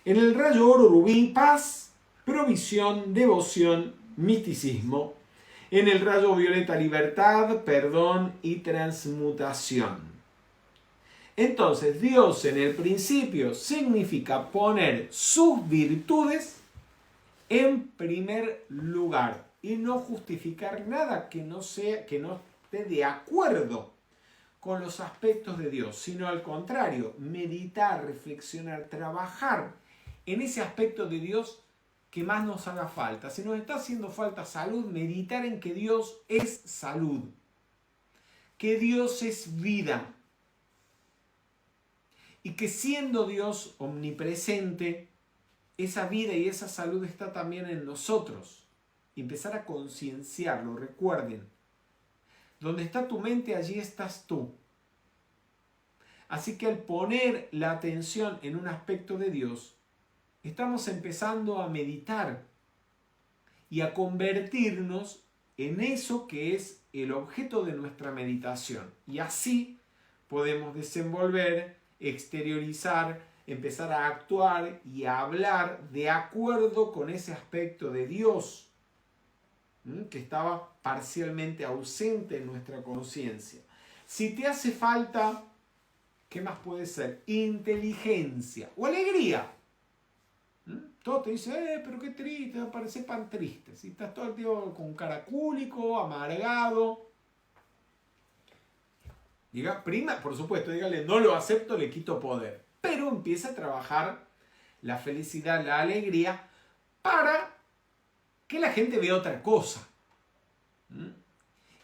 En el rayo oro rubí, paz, provisión, devoción, misticismo. En el rayo violeta, libertad, perdón y transmutación. Entonces, Dios en el principio significa poner sus virtudes en primer lugar y no justificar nada que no esté de acuerdo con los aspectos de Dios, sino al contrario, meditar, reflexionar, trabajar en ese aspecto de Dios que más nos haga falta. Si nos está haciendo falta salud, meditar en que Dios es salud, que Dios es vida y que siendo Dios omnipresente, esa vida y esa salud está también en nosotros. Y empezar a concienciarlo. Recuerden, donde está tu mente, allí estás tú. Así que al poner la atención en un aspecto de Dios, estamos empezando a meditar y a convertirnos en eso que es el objeto de nuestra meditación. Y así podemos desenvolver, exteriorizar, empezar a actuar y a hablar de acuerdo con ese aspecto de Dios que estaba parcialmente ausente en nuestra conciencia. Si te hace falta, ¿qué más puede ser? Inteligencia o alegría. Todo te dice, pero qué triste, parece pan triste. Si estás todo el tiempo con caracúlico, amargado. Diga, prima, por supuesto, dígale, no lo acepto, le quito poder. Pero empieza a trabajar la felicidad, la alegría, para que la gente vea otra cosa.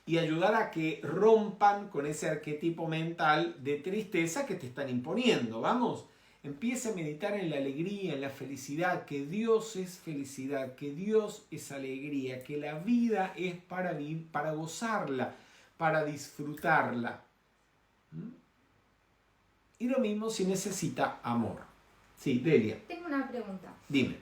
Y ayudar a que rompan con ese arquetipo mental de tristeza que te están imponiendo. Vamos, empieza a meditar en la alegría, en la felicidad, que Dios es felicidad, que Dios es alegría, que la vida es para gozarla, para disfrutarla. Y lo mismo si necesita amor. Sí, Delia. Tengo una pregunta. Dime.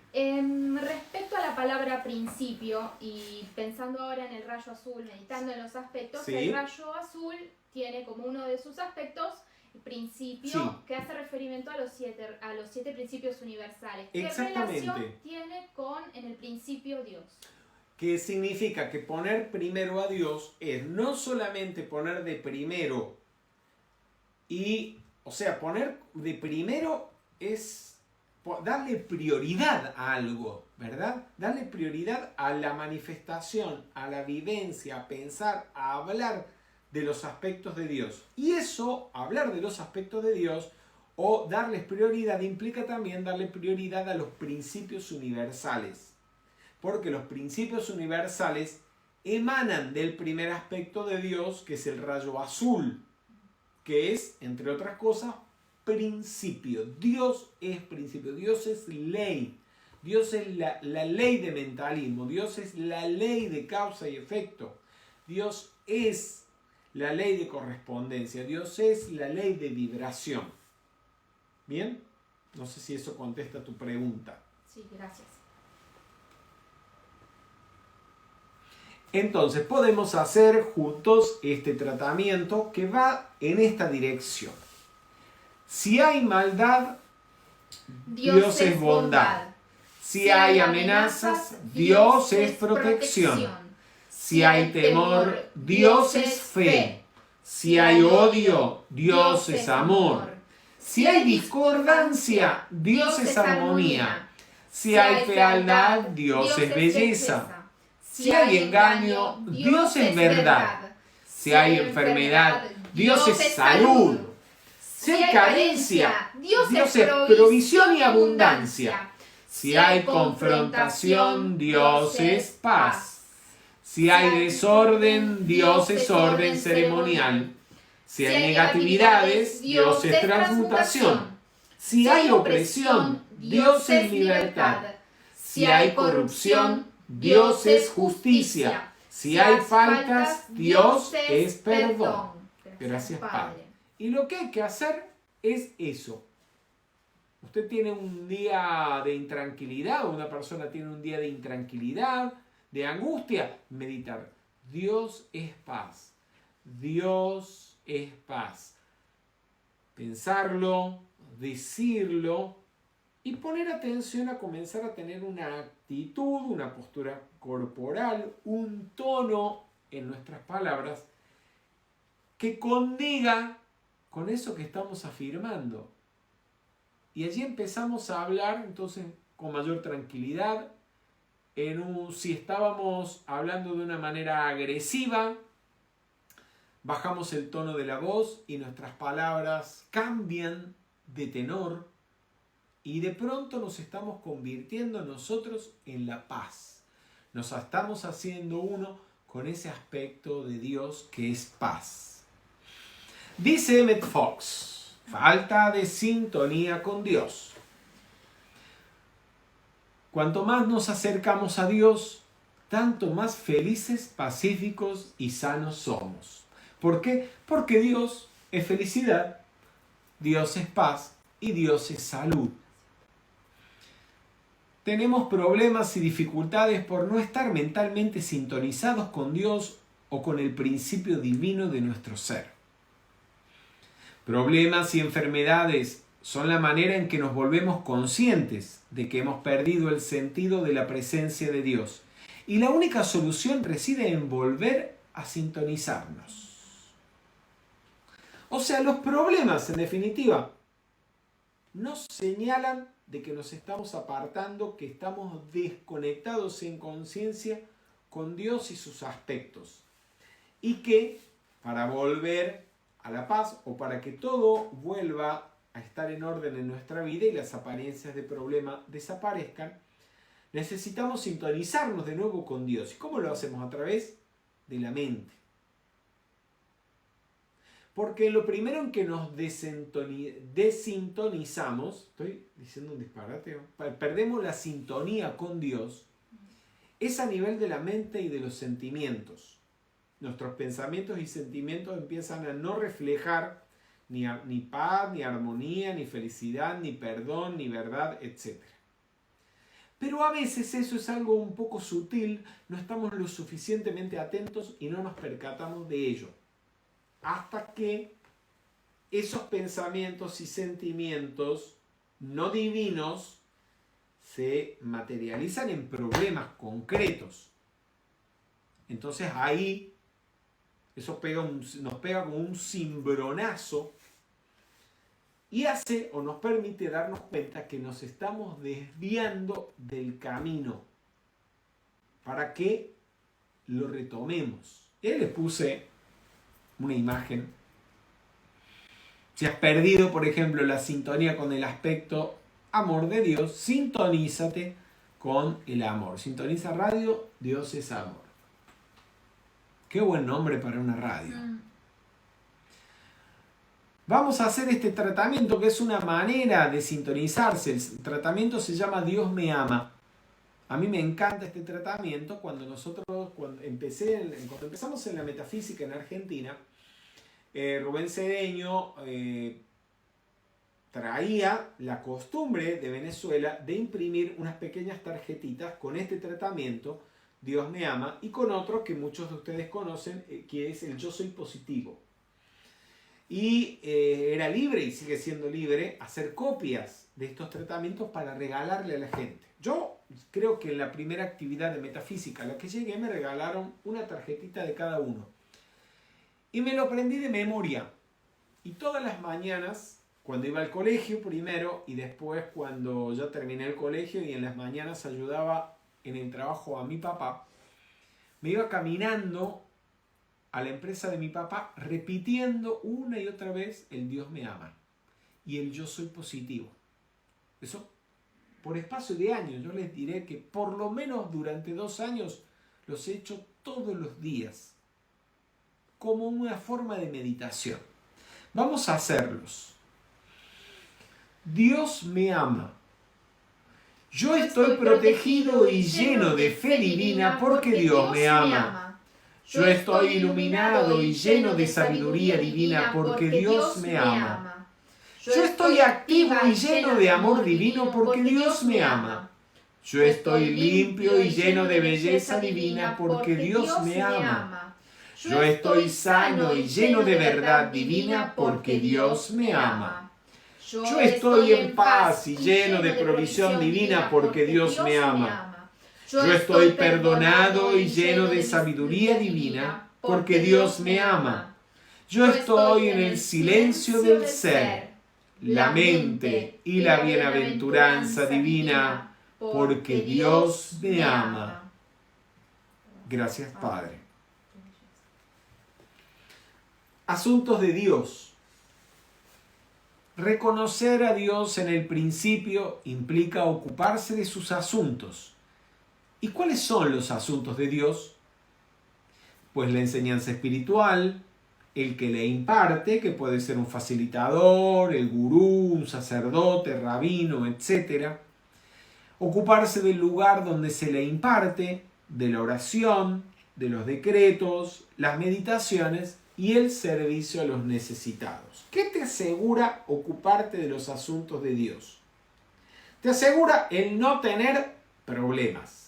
Respecto a la palabra principio y pensando ahora en el rayo azul, meditando en los aspectos, Sí. El rayo azul tiene como uno de sus aspectos el principio, Sí. que hace referimiento a los siete principios universales. Exactamente. ¿Qué relación tiene con en el principio Dios? Que significa que poner primero a Dios es no solamente poner de primero poner de primero es darle prioridad a algo, ¿verdad? Darle prioridad a la manifestación, a la vivencia, a pensar, a hablar de los aspectos de Dios. Y eso, hablar de los aspectos de Dios o darles prioridad, implica también darle prioridad a los principios universales. Porque los principios universales emanan del primer aspecto de Dios, que es el rayo azul, que es, entre otras cosas, principio. Dios es principio, Dios es ley, Dios es la ley de mentalismo, Dios es la ley de causa y efecto, Dios es la ley de correspondencia, Dios es la ley de vibración. ¿Bien? No sé si eso contesta tu pregunta. Sí, gracias. Entonces podemos hacer juntos este tratamiento que va en esta dirección. Si hay maldad, Dios es bondad. Si hay amenazas, Dios es protección. Si hay temor, Dios es fe. Si hay odio, Dios es amor. Si hay discordancia, Dios es armonía. Si hay fealdad, Dios es belleza. Si hay engaño, Dios es verdad. Si hay enfermedad, Dios es salud. Si hay carencia, Dios es provisión y abundancia. Si hay confrontación, Dios es paz. Si hay desorden, Dios es orden ceremonial. Si hay negatividades, Dios es transmutación. Si hay opresión, Dios es libertad. Si hay corrupción, Dios es justicia. Si hay faltas, Dios es perdón. Gracias, Padre. Y lo que hay que hacer es eso. Usted tiene un día de intranquilidad, o una persona tiene un día de intranquilidad, de angustia, meditar. Dios es paz. Dios es paz. Pensarlo, decirlo y poner atención a comenzar a tener una actitud, una postura corporal, un tono en nuestras palabras que condiga con eso que estamos afirmando. Y allí empezamos a hablar entonces con mayor tranquilidad. Si estábamos hablando de una manera agresiva, bajamos el tono de la voz y nuestras palabras cambian de tenor y de pronto nos estamos convirtiendo nosotros en la paz. Nos estamos haciendo uno con ese aspecto de Dios que es paz. Dice Emmett Fox, falta de sintonía con Dios. Cuanto más nos acercamos a Dios, tanto más felices, pacíficos y sanos somos. ¿Por qué? Porque Dios es felicidad, Dios es paz y Dios es salud. Tenemos problemas y dificultades por no estar mentalmente sintonizados con Dios o con el principio divino de nuestro ser. Problemas y enfermedades son la manera en que nos volvemos conscientes de que hemos perdido el sentido de la presencia de Dios. Y la única solución reside en volver a sintonizarnos. O sea, los problemas, en definitiva, nos señalan de que nos estamos apartando, que estamos desconectados en conciencia con Dios y sus aspectos. Y que para volver a la paz o para que todo vuelva a estar en orden en nuestra vida y las apariencias de problema desaparezcan, necesitamos sintonizarnos de nuevo con Dios. ¿Y cómo lo hacemos? A través de la mente. Porque lo primero en que nos desintonizamos, estoy diciendo un disparate, perdemos la sintonía con Dios, es a nivel de la mente y de los sentimientos. Nuestros pensamientos y sentimientos empiezan a no reflejar ni paz, ni armonía, ni felicidad, ni perdón, ni verdad, etc. Pero a veces eso es algo un poco sutil, no estamos lo suficientemente atentos y no nos percatamos de ello. Hasta que esos pensamientos y sentimientos no divinos se materializan en problemas concretos. Entonces ahí eso nos pega como un cimbronazo y hace o nos permite darnos cuenta que nos estamos desviando del camino para que lo retomemos. Y les puse una imagen. Si has perdido, por ejemplo, la sintonía con el aspecto amor de Dios, sintonízate con el amor. Sintoniza radio, Dios es amor. Qué buen nombre para una radio. Vamos a hacer este tratamiento que es una manera de sintonizarse. El tratamiento se llama Dios me ama. A mí me encanta este tratamiento. Cuando empezamos en la metafísica en Argentina, Rubén Cedeño traía la costumbre de Venezuela de imprimir unas pequeñas tarjetitas con este tratamiento, Dios me ama, y con otro que muchos de ustedes conocen, que es el yo soy positivo. Y era libre, y sigue siendo libre, hacer copias de estos tratamientos para regalarle a la gente. Yo creo que en la primera actividad de metafísica a la que llegué me regalaron una tarjetita de cada uno. Y me lo aprendí de memoria. Y todas las mañanas, cuando iba al colegio primero y después cuando ya terminé el colegio y en las mañanas ayudaba en el trabajo a mi papá, me iba caminando a la empresa de mi papá repitiendo una y otra vez el Dios me ama y el yo soy positivo. Eso por espacio de años. Yo les diré que por lo menos durante 2 años los he hecho todos los días como una forma de meditación. Vamos a hacerlos. Dios me ama. Yo estoy protegido y lleno de fe divina porque Dios me ama. Yo estoy iluminado y lleno de sabiduría divina porque Dios me ama. Yo estoy activo y lleno de amor divino porque Dios me ama. Yo estoy limpio y lleno de belleza divina porque Dios me ama. Yo estoy sano y lleno de verdad divina porque Dios me ama. Yo estoy en paz y lleno de provisión divina porque Dios me ama. Yo estoy perdonado y lleno de sabiduría divina porque Dios me ama. Yo estoy en el silencio del ser, la mente y la bienaventuranza divina porque Dios me ama. Gracias, Padre. Asuntos de Dios. Reconocer a Dios en el principio implica ocuparse de sus asuntos. ¿Y cuáles son los asuntos de Dios? Pues la enseñanza espiritual, el que le imparte, que puede ser un facilitador, el gurú, un sacerdote, rabino, etc. Ocuparse del lugar donde se le imparte, de la oración, de los decretos, las meditaciones y el servicio a los necesitados. ¿Qué te asegura ocuparte de los asuntos de Dios? Te asegura el no tener problemas.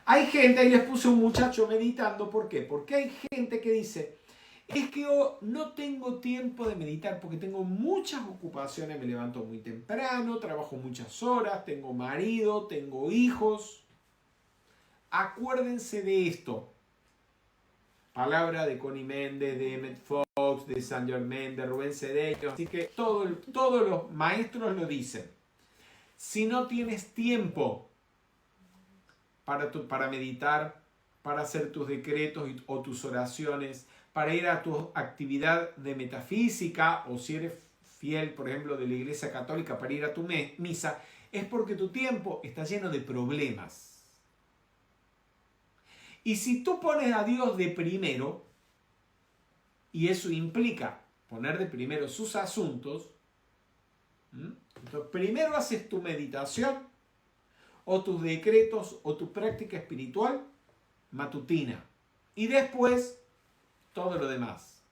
Hay gente, ahí les puse un muchacho meditando, ¿por qué? Porque hay gente que dice, es que yo no tengo tiempo de meditar porque tengo muchas ocupaciones, me levanto muy temprano, trabajo muchas horas, tengo marido, tengo hijos. Acuérdense de esto. Palabra de Connie Méndez, de Emmett Fox, de Saint Germain, de Rubén Cedeño. Así que todos los maestros lo dicen. Si no tienes tiempo para meditar, para hacer tus decretos o tus oraciones, para ir a tu actividad de metafísica, o si eres fiel, por ejemplo, de la Iglesia Católica, para ir a tu misa, es porque tu tiempo está lleno de problemas. Y si tú pones a Dios de primero, y eso implica poner de primero sus asuntos, entonces primero haces tu meditación, o tus decretos, o tu práctica espiritual matutina, y después todo lo demás.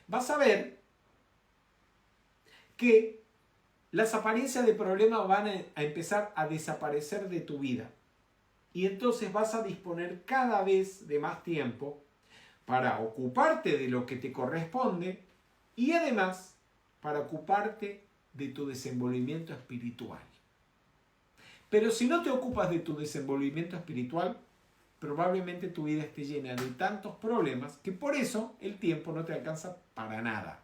Vas a ver que las apariencias de problemas van a empezar a desaparecer de tu vida. Y entonces vas a disponer cada vez de más tiempo para ocuparte de lo que te corresponde y además para ocuparte de tu desenvolvimiento espiritual. Pero si no te ocupas de tu desenvolvimiento espiritual, probablemente tu vida esté llena de tantos problemas que por eso el tiempo no te alcanza para nada.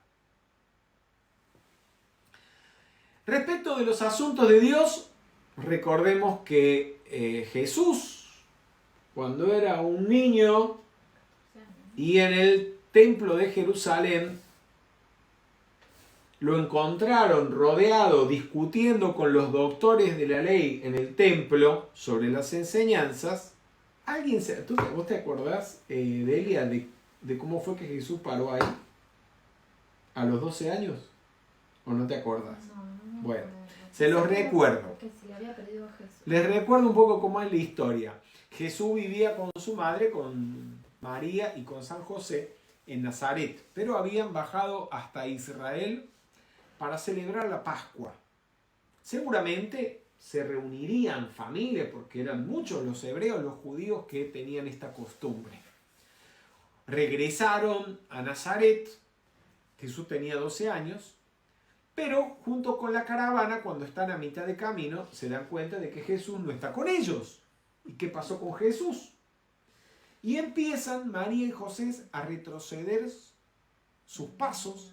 Respecto de los asuntos de Dios, recordemos que Jesús, cuando era un niño y en el templo de Jerusalén, lo encontraron rodeado, discutiendo con los doctores de la ley en el templo sobre las enseñanzas. ¿Vos te acordás, Delia, de cómo fue que Jesús paró ahí? ¿A los 12 años? ¿O no te acordás? No, bueno, se los recuerdo. Les recuerdo un poco cómo es la historia. Jesús vivía con su madre, con María y con San José en Nazaret, pero habían bajado hasta Israel para celebrar la Pascua. Seguramente se reunirían familias, porque eran muchos los hebreos, los judíos que tenían esta costumbre. Regresaron a Nazaret, Jesús tenía 12 años, pero junto con la caravana, cuando están a mitad de camino, se dan cuenta de que Jesús no está con ellos. ¿Y qué pasó con Jesús? Y empiezan María y José a retroceder sus pasos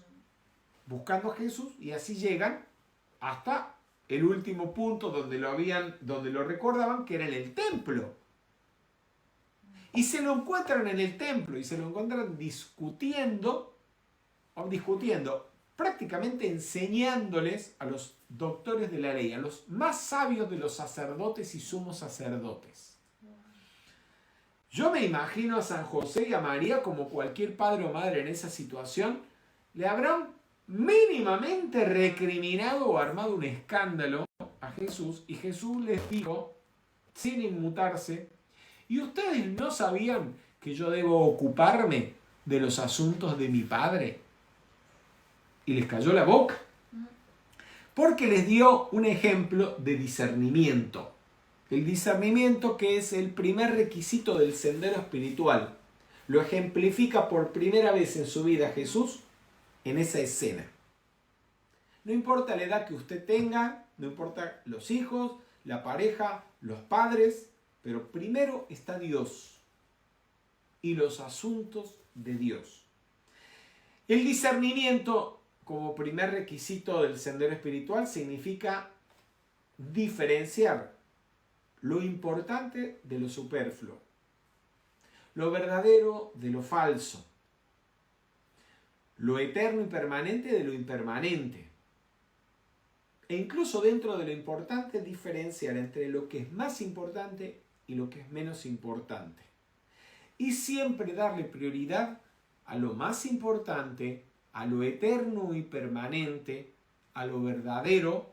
buscando a Jesús, y así llegan hasta el último punto donde lo recordaban, que era en el templo. Y se lo encuentran en el templo y se lo encuentran discutiendo, prácticamente enseñándoles a los doctores de la ley, a los más sabios de los sacerdotes y sumos sacerdotes. Yo me imagino a San José y a María, como cualquier padre o madre en esa situación, le habrán mínimamente recriminado o armado un escándalo a Jesús, y Jesús les dijo, sin inmutarse: ¿y ustedes no sabían que yo debo ocuparme de los asuntos de mi Padre? Y les cayó la boca. Porque les dio un ejemplo de discernimiento. El discernimiento, que es el primer requisito del sendero espiritual, lo ejemplifica por primera vez en su vida Jesús en esa escena. No importa la edad que usted tenga, no importa los hijos, la pareja, los padres, pero primero está Dios y los asuntos de Dios. El discernimiento, como primer requisito del sendero espiritual, significa diferenciar lo importante de lo superfluo, lo verdadero de lo falso, lo eterno y permanente de lo impermanente. E incluso dentro de lo importante, diferenciar entre lo que es más importante y lo que es menos importante. Y siempre darle prioridad a lo más importante, a lo eterno y permanente, a lo verdadero,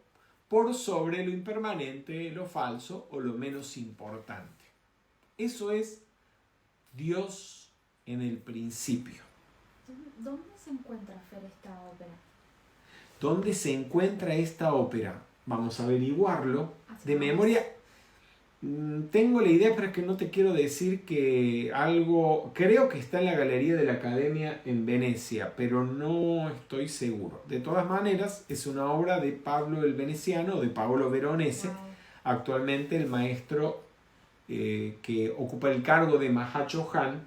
por sobre lo impermanente, lo falso o lo menos importante. Eso es Dios en el principio. ¿Dónde se encuentra, Fer, esta ópera? ¿Dónde se encuentra esta ópera? Vamos a averiguarlo. De memoria, tengo la idea, pero es que no te quiero decir que algo... Creo que está en la Galería de la Academia en Venecia, pero no estoy seguro. De todas maneras, es una obra de Pablo el Veneciano, de Paolo Veronese, Wow. actualmente el maestro que ocupa el cargo de Mahachohan,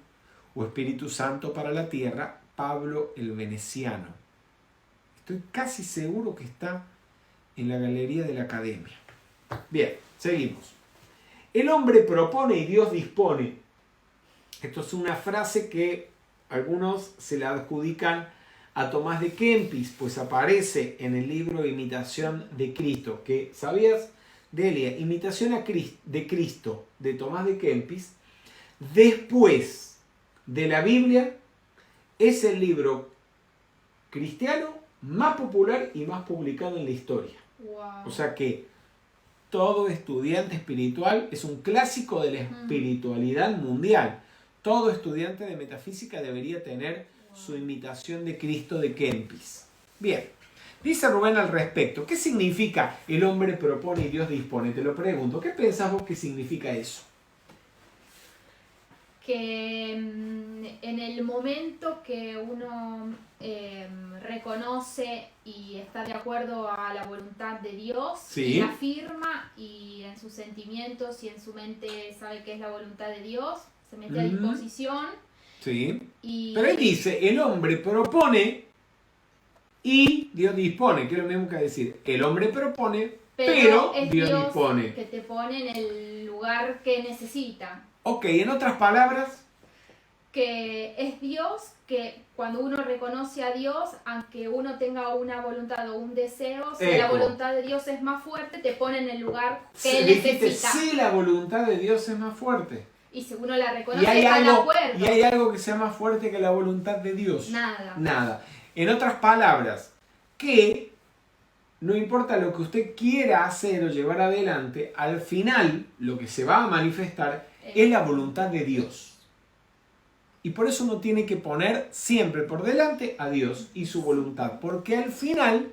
o Espíritu Santo para la Tierra, Pablo el Veneciano. Estoy casi seguro que está en la Galería de la Academia. Bien, seguimos. El hombre propone y Dios dispone. Esto es una frase que algunos se la adjudican a Tomás de Kempis, pues aparece en el libro Imitación de Cristo, que, ¿sabías, Delia? Imitación de Cristo, de Tomás de Kempis, después de la Biblia, es el libro cristiano más popular y más publicado en la historia. Wow. O sea que todo estudiante espiritual es un clásico de la espiritualidad mundial. Todo estudiante de metafísica debería tener su imitación de Cristo de Kempis. Bien, dice Rubén al respecto, ¿qué significa el hombre propone y Dios dispone? Te lo pregunto, ¿qué pensás vos que significa eso? Que en el momento que uno reconoce y está de acuerdo a la voluntad de Dios, Sí. y la afirma, y en sus sentimientos y en su mente sabe que es la voluntad de Dios, se mete a disposición. Sí. Y Pero él dice, el hombre propone y Dios dispone, que es lo mismo que decir, el hombre propone, pero es Dios dispone. que te pone en el lugar que necesita. Ok, en otras palabras, Que es Dios, que cuando uno reconoce a Dios, aunque uno tenga una voluntad o un deseo, si la voluntad de Dios es más fuerte, te pone en el lugar que él dijiste, necesita. sí, la voluntad de Dios es más fuerte. Y si uno la reconoce, ¿Y hay, está de algo, acuerdo. ¿Y hay algo que sea más fuerte que la voluntad de Dios? Nada. Nada. En otras palabras, que no importa lo que usted quiera hacer o llevar adelante, al final lo que se va a manifestar es la voluntad de Dios. Y por eso uno tiene que poner siempre por delante a Dios y su voluntad. Porque al final,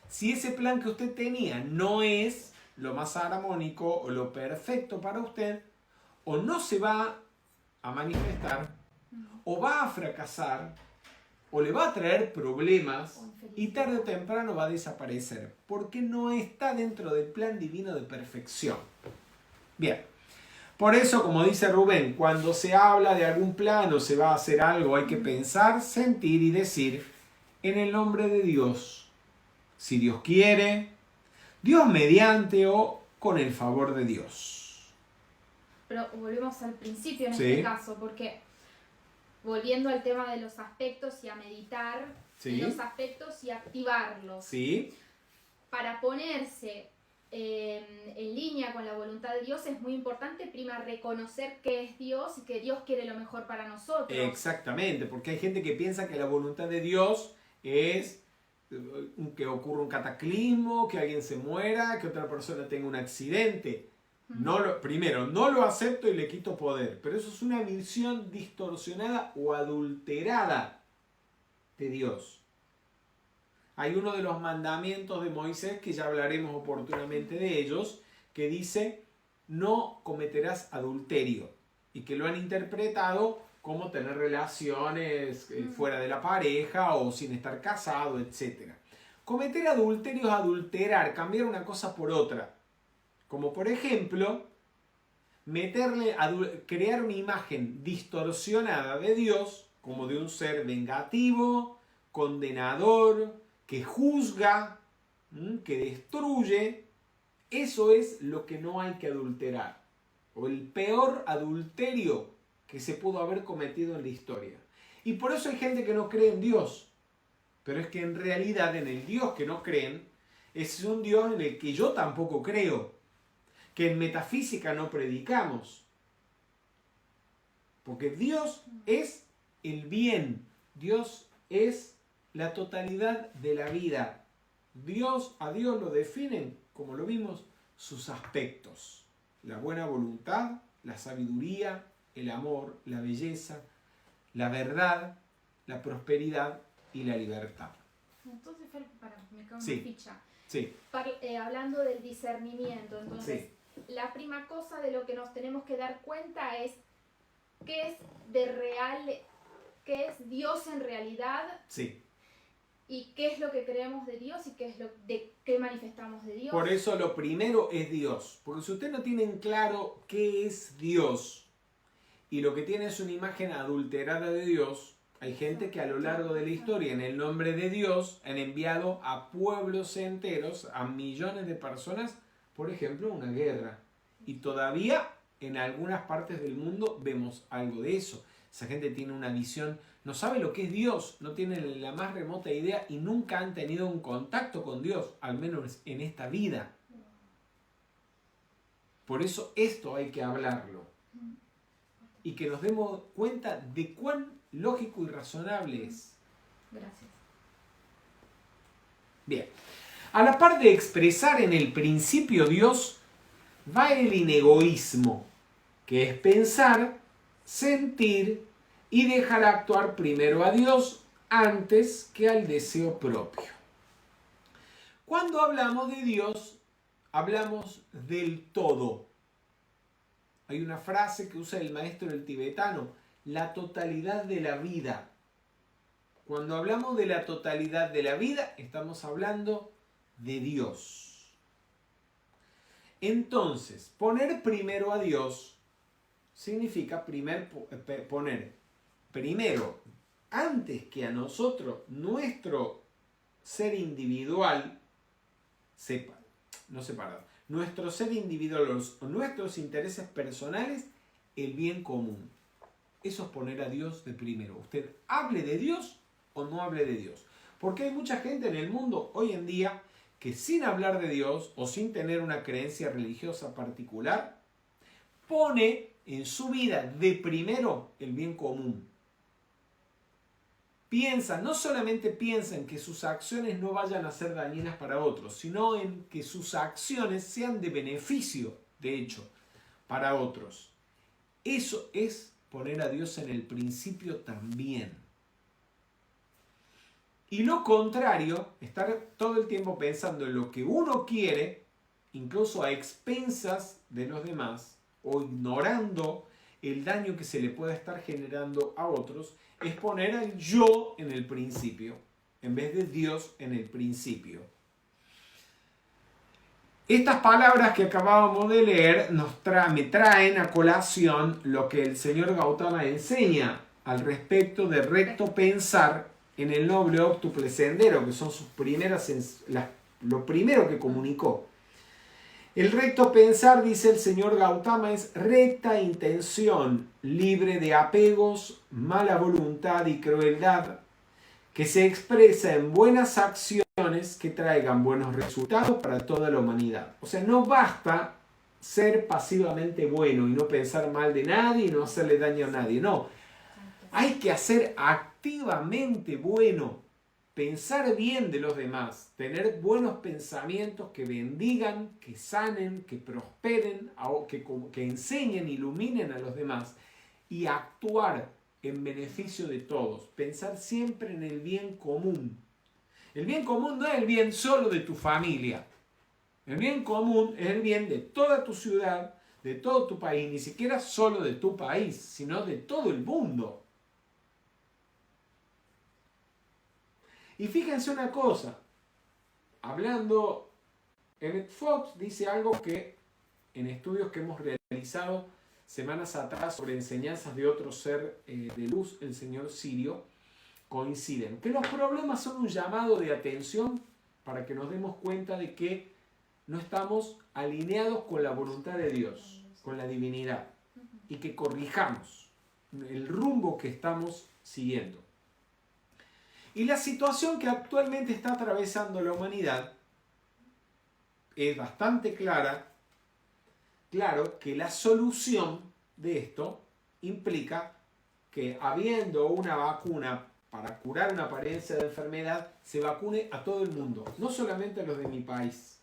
si ese plan que usted tenía no es lo más armónico o lo perfecto para usted, o no se va a manifestar, o va a fracasar, o le va a traer problemas, y tarde o temprano va a desaparecer. Porque no está dentro del plan divino de perfección. Bien. Por eso, como dice Rubén, cuando se habla de algún plan o se va a hacer algo, hay que pensar, sentir y decir en el nombre de Dios. Si Dios quiere, Dios mediante o con el favor de Dios. Pero volvemos al principio en Sí. este caso, porque volviendo al tema de los aspectos y a meditar Sí. en los aspectos y activarlos, ¿Sí? para ponerse en línea con la voluntad de Dios es muy importante, primero, reconocer que es Dios y que Dios quiere lo mejor para nosotros. Exactamente, porque hay gente que piensa que la voluntad de Dios es que ocurra un cataclismo, que alguien se muera, que otra persona tenga un accidente. Primero, no lo acepto y le quito poder. Pero eso es una visión distorsionada o adulterada de Dios. Hay uno de los mandamientos de Moisés, que ya hablaremos oportunamente de ellos, que dice, no cometerás adulterio. Y que lo han interpretado como tener relaciones fuera de la pareja o sin estar casado, etc. Cometer adulterio es adulterar, cambiar una cosa por otra. Como por ejemplo, crear una imagen distorsionada de Dios, como de un ser vengativo, condenador, que juzga, que destruye. Eso es lo que no hay que adulterar. O el peor adulterio que se pudo haber cometido en la historia. Y por eso hay gente que no cree en Dios. Pero es que en realidad en el Dios que no creen es un Dios en el que yo tampoco creo. Que en metafísica no predicamos. Porque Dios es el bien. Dios es la totalidad de la vida. A Dios lo definen, como lo vimos, sus aspectos. La buena voluntad, la sabiduría, el amor, la belleza, la verdad, la prosperidad y la libertad. Entonces, me cago en Sí. la ficha. Sí. Hablando del discernimiento, entonces, Sí. la prima cosa de lo que nos tenemos que dar cuenta es qué es qué es Dios en realidad. Sí. Y qué es lo que creemos de Dios y de qué manifestamos de Dios. Por eso lo primero es Dios. Porque si ustedes no tienen claro qué es Dios y lo que tiene es una imagen adulterada de Dios, hay gente que a lo largo de la historia, en el nombre de Dios, han enviado a pueblos enteros, a millones de personas, por ejemplo, a una guerra. Y todavía en algunas partes del mundo vemos algo de eso. Esa gente tiene una visión, no sabe lo que es Dios, no tiene la más remota idea y nunca han tenido un contacto con Dios, al menos en esta vida. Por eso esto hay que hablarlo. Y que nos demos cuenta de cuán lógico y razonable es. Gracias. Bien. A la par de expresar en el principio Dios, va el inegoísmo, que es pensar, sentir y dejar actuar primero a Dios antes que al deseo propio. Cuando hablamos de Dios, hablamos del todo. Hay una frase que usa el maestro del tibetano, la totalidad de la vida. Cuando hablamos de la totalidad de la vida, estamos hablando de Dios. Entonces, poner primero a Dios significa poner primero, antes que a nosotros, nuestro ser individual, nuestro ser individual o nuestros intereses personales, el bien común. Eso es poner a Dios de primero. Usted hable de Dios o no hable de Dios. Porque hay mucha gente en el mundo hoy en día que sin hablar de Dios o sin tener una creencia religiosa particular, pone en su vida de primero el bien común. No solamente piensa en que sus acciones no vayan a ser dañinas para otros, sino en que sus acciones sean de beneficio, de hecho, para otros. Eso es poner a Dios en el principio también. Y lo contrario, estar todo el tiempo pensando en lo que uno quiere, incluso a expensas de los demás, o ignorando el daño que se le pueda estar generando a otros, es poner al yo en el principio, en vez de Dios en el principio. Estas palabras que acabábamos de leer me traen a colación lo que el señor Gautama enseña al respecto de recto pensar en el noble óctuple sendero, que son lo primero que comunicó. El recto pensar, dice el señor Gautama, es recta intención, libre de apegos, mala voluntad y crueldad, que se expresa en buenas acciones que traigan buenos resultados para toda la humanidad. O sea, no basta ser pasivamente bueno y no pensar mal de nadie y no hacerle daño a nadie. No, hay que hacer activamente bueno. pensar bien de los demás, tener buenos pensamientos que bendigan, que sanen, que prosperen, que enseñen, iluminen a los demás y actuar en beneficio de todos, pensar siempre en el bien común. El bien común no es el bien solo de tu familia, el bien común es el bien de toda tu ciudad, de todo tu país, ni siquiera solo de tu país, sino de todo el mundo. Y fíjense una cosa, hablando, Emmett Fox dice algo que en estudios que hemos realizado semanas atrás sobre enseñanzas de otro ser de luz, el señor Sirio, coinciden. Que los problemas son un llamado de atención para que nos demos cuenta de que no estamos alineados con la voluntad de Dios, con la divinidad, y que corrijamos el rumbo que estamos siguiendo. Y la situación que actualmente está atravesando la humanidad es bastante clara. Claro que la solución de esto implica que habiendo una vacuna para curar una apariencia de enfermedad, se vacune a todo el mundo, no solamente a los de mi país,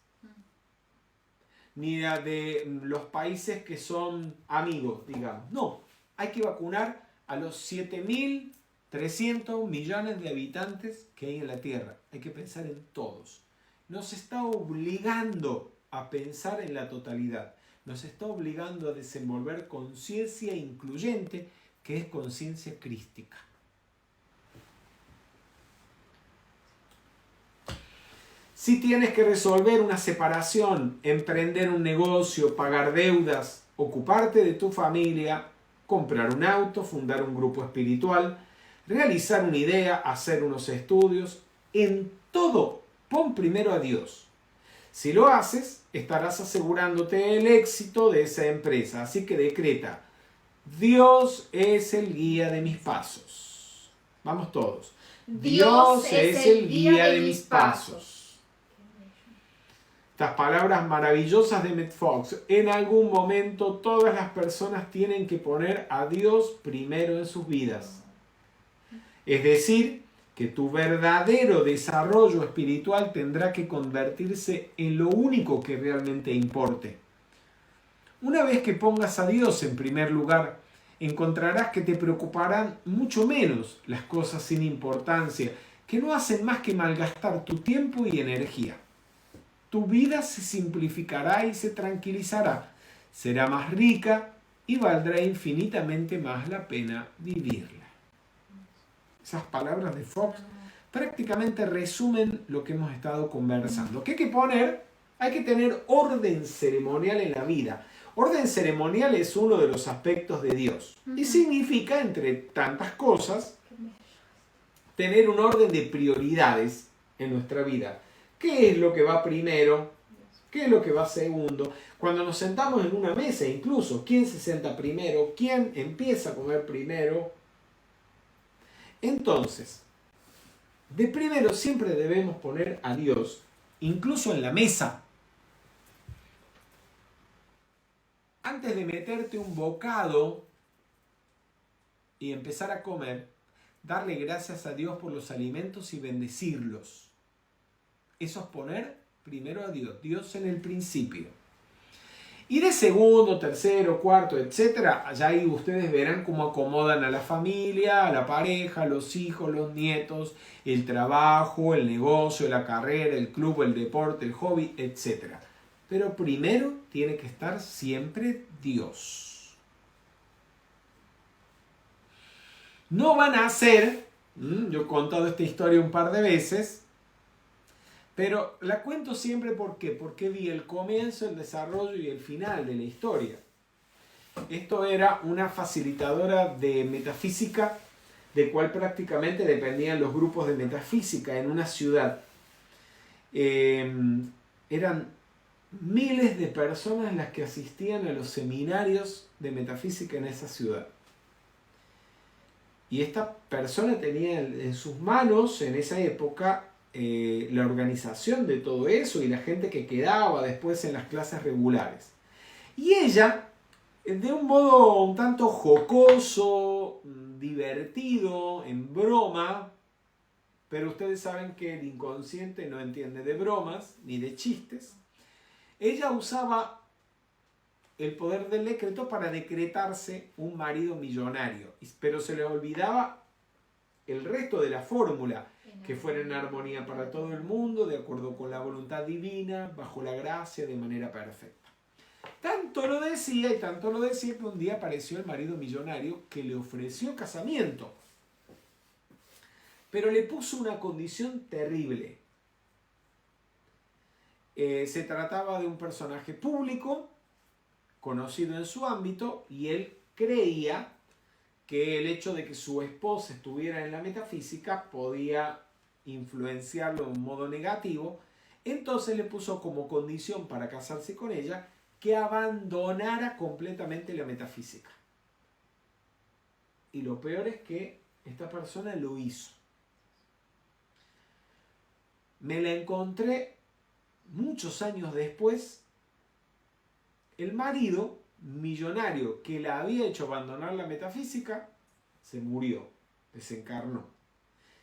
ni a de los países que son amigos, digamos. No, hay que vacunar a los 7.300 millones de habitantes que hay en la Tierra. Hay que pensar en todos. Nos está obligando a pensar en la totalidad. Nos está obligando a desenvolver conciencia incluyente, que es conciencia crística. Si tienes que resolver una separación, emprender un negocio, pagar deudas, ocuparte de tu familia, comprar un auto, fundar un grupo espiritual, realizar una idea, hacer unos estudios, en todo pon primero a Dios. Si lo haces, estarás asegurándote el éxito de esa empresa. Así que decreta: Dios es el guía de mis pasos. Vamos todos. Dios es el guía de mis pasos. Estas palabras maravillosas de Emmett Fox. En algún momento todas las personas tienen que poner a Dios primero en sus vidas. Es decir, que tu verdadero desarrollo espiritual tendrá que convertirse en lo único que realmente importe. Una vez que pongas a Dios en primer lugar, encontrarás que te preocuparán mucho menos las cosas sin importancia, que no hacen más que malgastar tu tiempo y energía. Tu vida se simplificará y se tranquilizará, será más rica y valdrá infinitamente más la pena vivirla. Esas palabras de Fox prácticamente resumen lo que hemos estado conversando. ¿Qué hay que poner? Hay que tener orden ceremonial en la vida. Orden ceremonial es uno de los aspectos de Dios. Y significa, entre tantas cosas, tener un orden de prioridades en nuestra vida. ¿Qué es lo que va primero? ¿Qué es lo que va segundo? Cuando nos sentamos en una mesa, incluso, ¿quién se sienta primero? ¿Quién empieza a comer primero? Entonces, de primero siempre debemos poner a Dios, incluso en la mesa. Antes de meterte un bocado y empezar a comer, darle gracias a Dios por los alimentos y bendecirlos. Eso es poner primero a Dios, Dios en el principio. Y de segundo, tercero, cuarto, etcétera, allá ahí ustedes verán cómo acomodan a la familia, a la pareja, a los hijos, los nietos, el trabajo, el negocio, la carrera, el club, el deporte, el hobby, etcétera. Pero primero tiene que estar siempre Dios. No van a ser, yo he contado esta historia un par de veces, pero la cuento siempre ¿por qué? Porque vi el comienzo, el desarrollo y el final de la historia. Esto era una facilitadora de metafísica, de cual prácticamente dependían los grupos de metafísica en una ciudad. Eran miles de personas las que asistían a los seminarios de metafísica en esa ciudad. Y esta persona tenía en sus manos en esa época la organización de todo eso y la gente que quedaba después en las clases regulares. Y ella, de un modo un tanto jocoso, divertido, en broma, pero ustedes saben que el inconsciente no entiende de bromas ni de chistes. Ella usaba el poder del decreto para decretarse un marido millonario, pero se le olvidaba el resto de la fórmula, que fuera en armonía para todo el mundo, de acuerdo con la voluntad divina, bajo la gracia, de manera perfecta. Tanto lo decía y tanto lo decía que un día apareció el marido millonario que le ofreció casamiento, pero le puso una condición terrible. Se trataba de un personaje público, conocido en su ámbito, y él creía que el hecho de que su esposa estuviera en la metafísica podía influenciarlo de un modo negativo. Entonces le puso como condición para casarse con ella que abandonara completamente la metafísica. Y lo peor es que esta persona lo hizo. Me la encontré muchos años después. El marido millonario que la había hecho abandonar la metafísica se murió, desencarnó.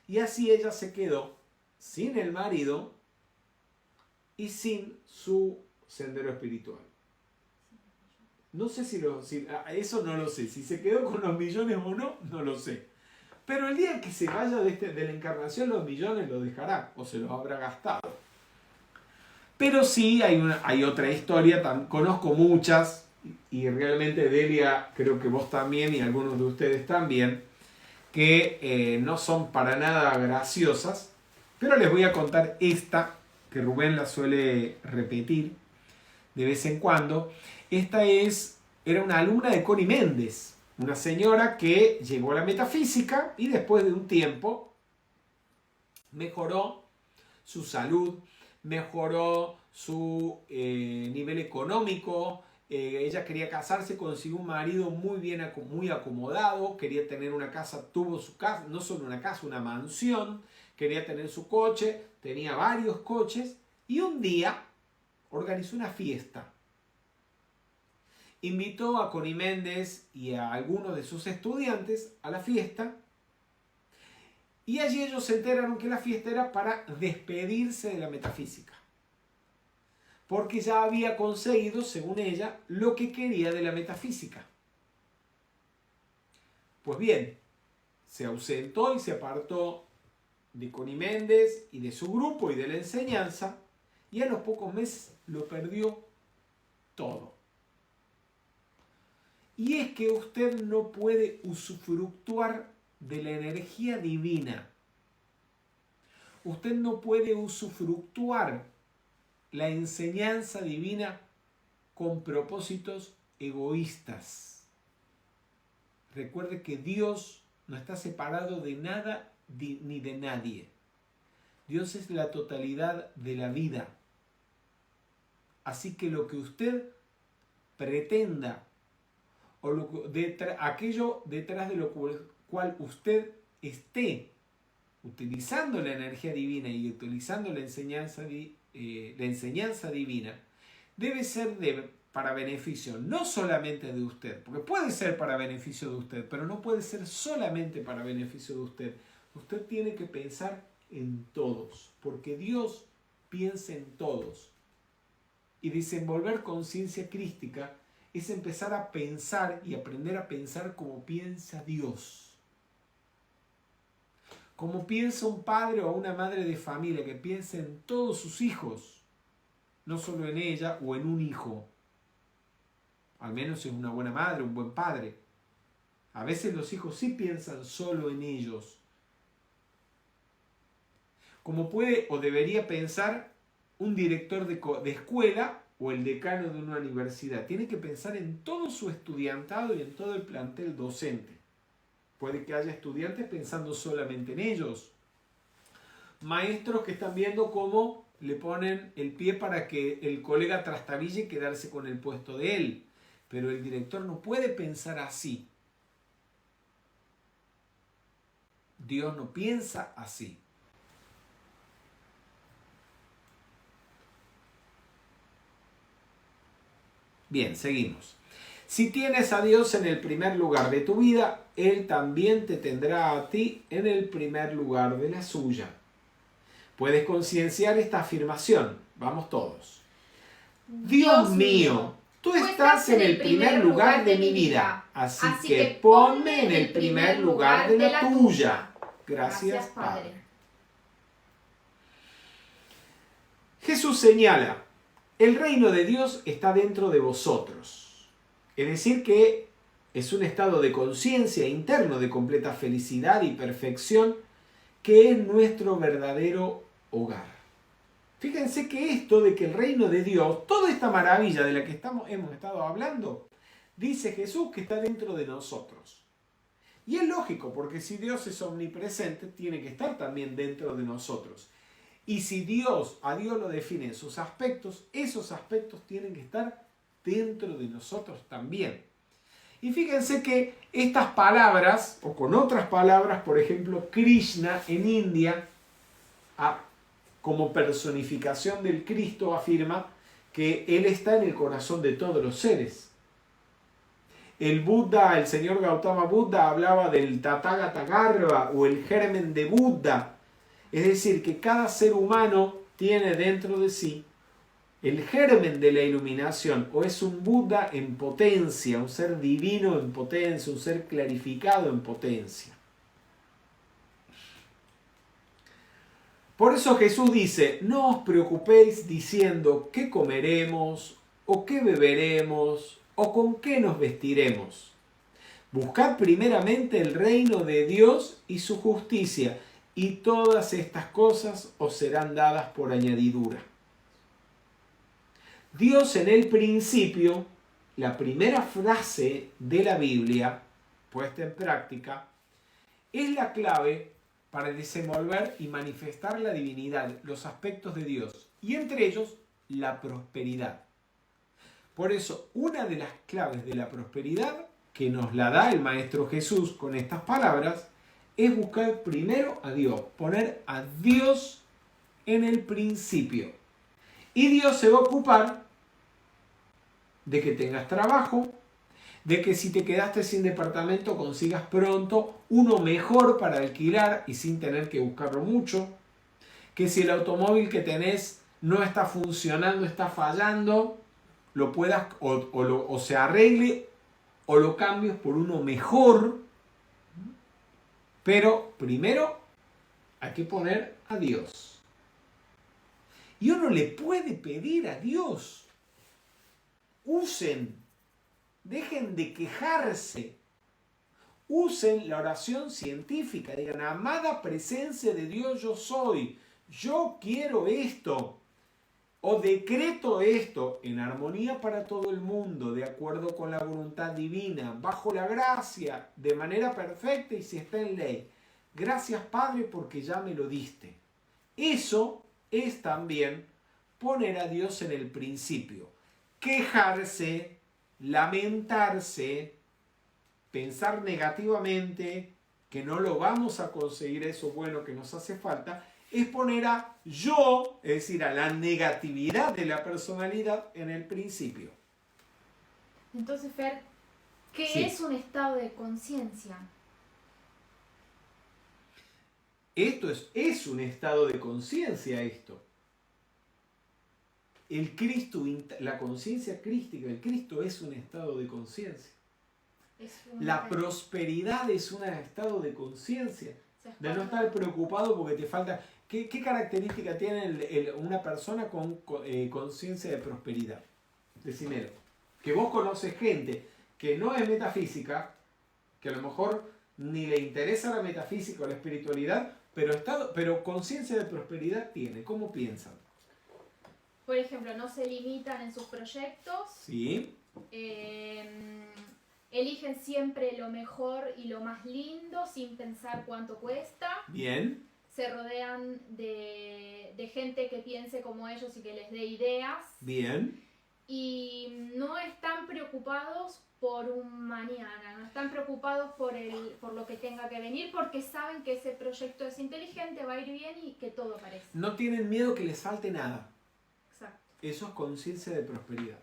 Y así ella se quedó sin el marido y sin su sendero espiritual. No sé eso no lo sé. Si se quedó con los millones o no, no lo sé. Pero el día que se vaya de la encarnación, los millones los dejará o se los habrá gastado. Pero sí hay otra historia, conozco muchas, y realmente Delia, creo que vos también y algunos de ustedes también, que no son para nada graciosas, pero les voy a contar esta, que Rubén la suele repetir de vez en cuando. Esta era una alumna de Connie Méndez, una señora que llegó a la metafísica y después de un tiempo mejoró su salud, mejoró su nivel económico. Ella quería casarse, consiguió un marido muy acomodado, quería tener una casa, tuvo su casa, no solo una casa, una mansión, quería tener su coche, tenía varios coches, y un día organizó una fiesta. Invitó a Connie Méndez y a algunos de sus estudiantes a la fiesta, y allí ellos se enteraron que la fiesta era para despedirse de la metafísica, porque ya había conseguido, según ella, lo que quería de la metafísica. Pues bien, se ausentó y se apartó de Connie Méndez y de su grupo y de la enseñanza, y a los pocos meses lo perdió todo. Y es que usted no puede usufructuar de la energía divina. Usted no puede usufructuar la enseñanza divina con propósitos egoístas. Recuerde que Dios no está separado de nada ni de nadie. Dios es la totalidad de la vida. Así que lo que usted pretenda o aquello detrás de lo cual usted esté utilizando la energía divina y utilizando la enseñanza divina, debe ser para beneficio no solamente de usted, porque puede ser para beneficio de usted, pero no puede ser solamente para beneficio de usted. Usted tiene que pensar en todos, porque Dios piensa en todos. Y desenvolver conciencia crística es empezar a pensar y aprender a pensar como piensa Dios. Como piensa un padre o una madre de familia que piensa en todos sus hijos, no solo en ella o en un hijo. Al menos es una buena madre, un buen padre. A veces los hijos sí piensan solo en ellos. Como puede o debería pensar un director de escuela o el decano de una universidad. Tiene que pensar en todo su estudiantado y en todo el plantel docente. Puede que haya estudiantes pensando solamente en ellos. Maestros que están viendo cómo le ponen el pie para que el colega trastabille y quedarse con el puesto de él. Pero el director no puede pensar así. Dios no piensa así. Bien, seguimos. Si tienes a Dios en el primer lugar de tu vida, Él también te tendrá a ti en el primer lugar de la suya. Puedes concienciar esta afirmación. Vamos todos. Dios mío, tú estás en el primer lugar de mi vida, así que ponme en el primer lugar de la tuya. Gracias, Padre. Jesús señala, el reino de Dios está dentro de vosotros. Es decir, que es un estado de conciencia interno de completa felicidad y perfección que es nuestro verdadero hogar. Fíjense que esto de que el reino de Dios, toda esta maravilla de la que hemos estado hablando, dice Jesús que está dentro de nosotros. Y es lógico, porque si Dios es omnipresente, tiene que estar también dentro de nosotros. Y si a Dios lo define en sus aspectos, esos aspectos tienen que estar dentro de nosotros también. Y fíjense que estas palabras, o con otras palabras, por ejemplo, Krishna en India, como personificación del Cristo, afirma que Él está en el corazón de todos los seres. El Buda, el señor Gautama Buda, hablaba del Tathagata Garbha o el germen de Buda. Es decir, que cada ser humano tiene dentro de sí el germen de la iluminación, o es un Buda en potencia, un ser divino en potencia, un ser clarificado en potencia. Por eso Jesús dice, no os preocupéis diciendo qué comeremos, o qué beberemos, o con qué nos vestiremos. Buscad primeramente el reino de Dios y su justicia, y todas estas cosas os serán dadas por añadidura. Dios en el principio, la primera frase de la Biblia, puesta en práctica, es la clave para desenvolver y manifestar la divinidad, los aspectos de Dios, y entre ellos la prosperidad. Por eso, una de las claves de la prosperidad, que nos la da el Maestro Jesús con estas palabras, es buscar primero a Dios, poner a Dios en el principio. Y Dios se va a ocupar de que tengas trabajo, de que si te quedaste sin departamento consigas pronto uno mejor para alquilar y sin tener que buscarlo mucho, que si el automóvil que tenés no está funcionando, está fallando, lo puedas o se arregle o lo cambies por uno mejor. Pero primero hay que poner a Dios. Y uno le puede pedir a Dios, dejen de quejarse, usen la oración científica, digan, amada presencia de Dios yo soy, yo quiero esto, o decreto esto en armonía para todo el mundo, de acuerdo con la voluntad divina, bajo la gracia, de manera perfecta y si está en ley. Gracias Padre porque ya me lo diste. Eso es también poner a Dios en el principio. Quejarse, lamentarse, pensar negativamente, que no lo vamos a conseguir eso bueno que nos hace falta, es poner a yo, es decir, a la negatividad de la personalidad en el principio. Entonces, Fer, ¿qué Sí. es un estado de conciencia? Esto es un estado de conciencia esto. El Cristo, la conciencia crística del Cristo es un estado de conciencia. La prosperidad es un estado de conciencia. De no estar preocupado porque te falta... ¿Qué característica tiene una persona con conciencia de prosperidad? Decímelo. Que vos conoces gente que no es metafísica, que a lo mejor ni le interesa la metafísica o la espiritualidad, pero conciencia de prosperidad tiene. ¿Cómo piensan? Por ejemplo, no se limitan en sus proyectos. Sí. Eligen siempre lo mejor y lo más lindo sin pensar cuánto cuesta. Bien. Se rodean de gente que piense como ellos y que les dé ideas. Bien. Y no están preocupados por un mañana, no están preocupados por lo que tenga que venir, porque saben que ese proyecto es inteligente, va a ir bien y que todo aparece. No tienen miedo que les falte nada. Exacto. Eso es conciencia de prosperidad.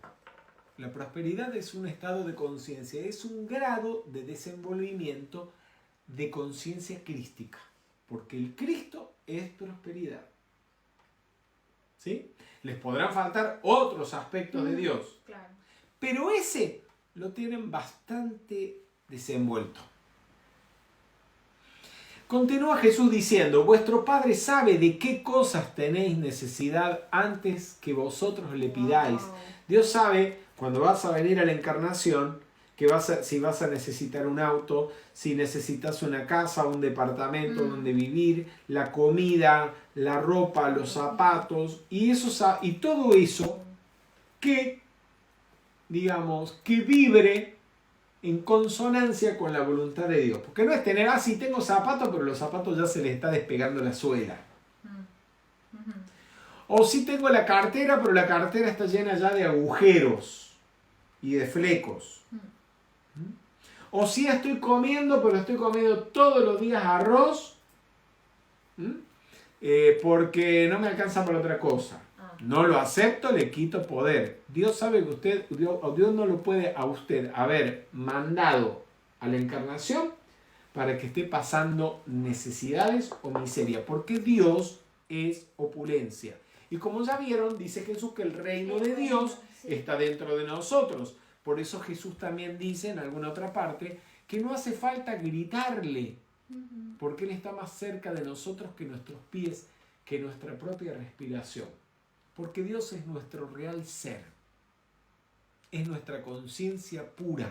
La prosperidad es un estado de conciencia, es un grado de desenvolvimiento de conciencia crística, porque el Cristo es prosperidad. ¿Sí? Les podrán faltar otros aspectos de Dios, Claro. pero ese lo tienen bastante desenvuelto. Continúa Jesús diciendo, vuestro Padre sabe de qué cosas tenéis necesidad antes que vosotros le pidáis. Wow. Dios sabe, cuando vas a venir a la encarnación, que si vas a necesitar un auto, si necesitas una casa, un departamento donde vivir, la comida, la ropa, los zapatos, y todo eso que, digamos, que vibre en consonancia con la voluntad de Dios. Porque no es tener, sí tengo zapatos, pero los zapatos ya se les está despegando la suela. O sí tengo la cartera, pero la cartera está llena ya de agujeros y de flecos. O sí estoy comiendo, pero estoy comiendo todos los días arroz, porque no me alcanza para otra cosa. No lo acepto, le quito poder. Dios sabe que Dios no lo puede a usted haber mandado a la encarnación para que esté pasando necesidades o miseria, porque Dios es opulencia. Y como ya vieron, dice Jesús que el reino de Dios está dentro de nosotros. Por eso Jesús también dice en alguna otra parte que no hace falta gritarle, porque Él está más cerca de nosotros que nuestros pies, que nuestra propia respiración. Porque Dios es nuestro real ser, es nuestra conciencia pura.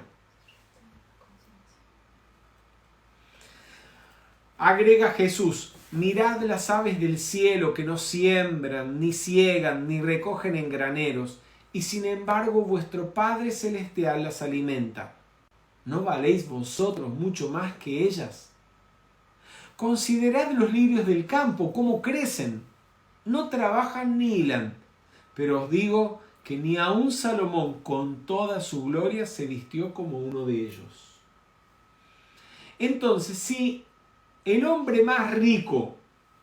Agrega Jesús, mirad las aves del cielo que no siembran, ni siegan, ni recogen en graneros, y sin embargo vuestro Padre Celestial las alimenta. ¿No valéis vosotros mucho más que ellas? Considerad los lirios del campo, cómo crecen. No trabajan ni hilan, pero os digo que ni aun Salomón con toda su gloria se vistió como uno de ellos. Entonces, si el hombre más rico,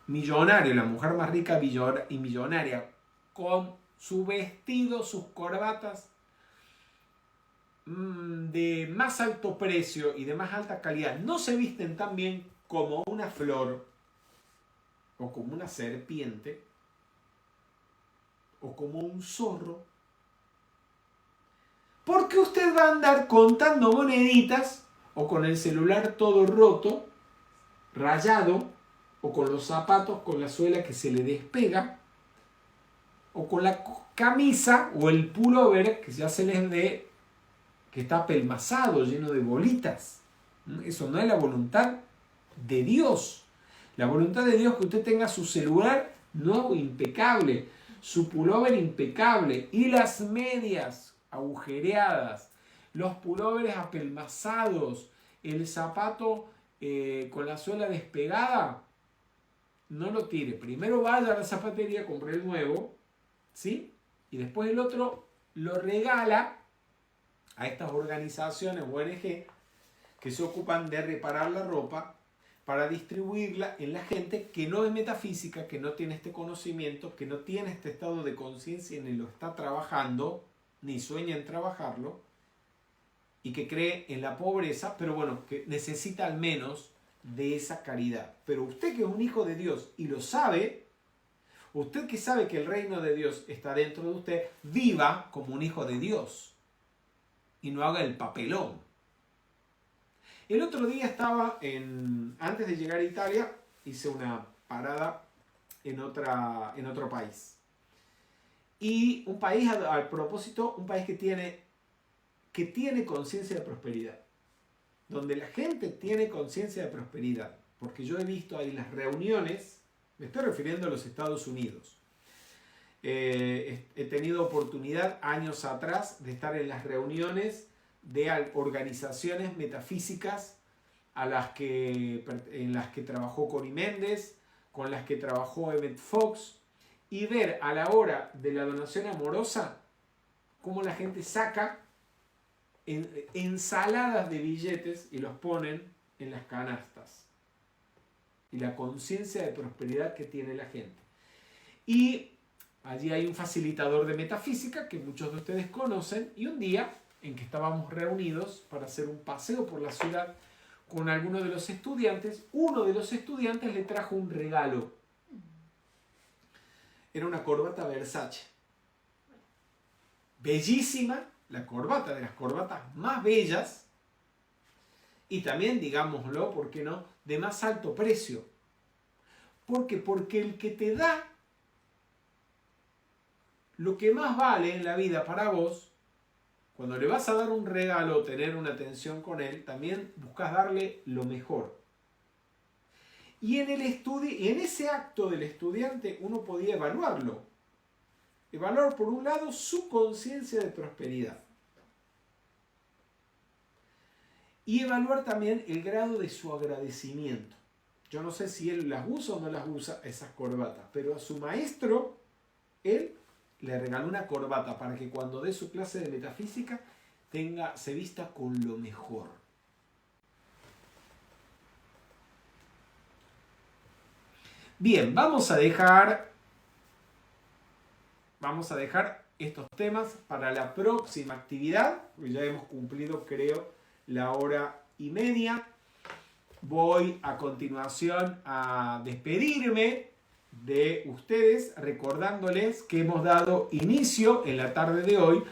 millonario, la mujer más rica y millonaria, con su vestido, sus corbatas de más alto precio y de más alta calidad, no se visten tan bien como una flor o como una serpiente o como un zorro, ¿por qué usted va a andar contando moneditas o con el celular todo roto, rayado, o con los zapatos con la suela que se le despega, o con la camisa o el pullover que ya se les ve que está apelmazado, lleno de bolitas? Eso no es la voluntad de Dios. La voluntad de Dios es que usted tenga su celular nuevo, impecable, su pullover impecable y las medias agujereadas, los pullovers apelmazados, el zapato con la suela despegada. No lo tire. Primero vaya a la zapatería, compre el nuevo, ¿sí? Y después el otro lo regala a estas organizaciones ONG que se ocupan de reparar la ropa para distribuirla en la gente que no es metafísica, que no tiene este conocimiento, que no tiene este estado de conciencia ni lo está trabajando, ni sueña en trabajarlo, y que cree en la pobreza, pero bueno, que necesita al menos de esa caridad. Pero usted que es un hijo de Dios y lo sabe, usted que sabe que el reino de Dios está dentro de usted, viva como un hijo de Dios y no haga el papelón. El otro día antes de llegar a Italia, hice una parada en otro país. Y un país, al propósito, un país que tiene conciencia de prosperidad. Donde la gente tiene conciencia de prosperidad. Porque yo he visto ahí las reuniones, me estoy refiriendo a los Estados Unidos. He tenido oportunidad años atrás de estar en las reuniones de organizaciones metafísicas en las que trabajó Connie Méndez, con las que trabajó Emmett Fox, y ver a la hora de la donación amorosa cómo la gente saca ensaladas de billetes y los ponen en las canastas, y la conciencia de prosperidad que tiene la gente. Y Allí hay un facilitador de metafísica que muchos de ustedes conocen, y un día en que estábamos reunidos para hacer un paseo por la ciudad con algunos de los estudiantes, uno de los estudiantes le trajo un regalo. Era una corbata Versace. Bellísima, la corbata, de las corbatas más bellas, y también, digámoslo, ¿por qué no?, de más alto precio. ¿Por qué? Porque el que te da lo que más vale en la vida para vos, cuando le vas a dar un regalo o tener una atención con él, también buscas darle lo mejor. Y en ese acto del estudiante uno podía evaluarlo. Evaluar, por un lado, su conciencia de prosperidad. Y evaluar también el grado de su agradecimiento. Yo no sé si él las usa o no las usa, esas corbatas, pero a su maestro, él le regaló una corbata para que cuando dé su clase de metafísica se vista con lo mejor. Bien, vamos a dejar estos temas para la próxima actividad, porque ya hemos cumplido, creo, la 1:30. Voy a continuación a despedirme de ustedes, recordándoles que hemos dado inicio en la tarde de hoy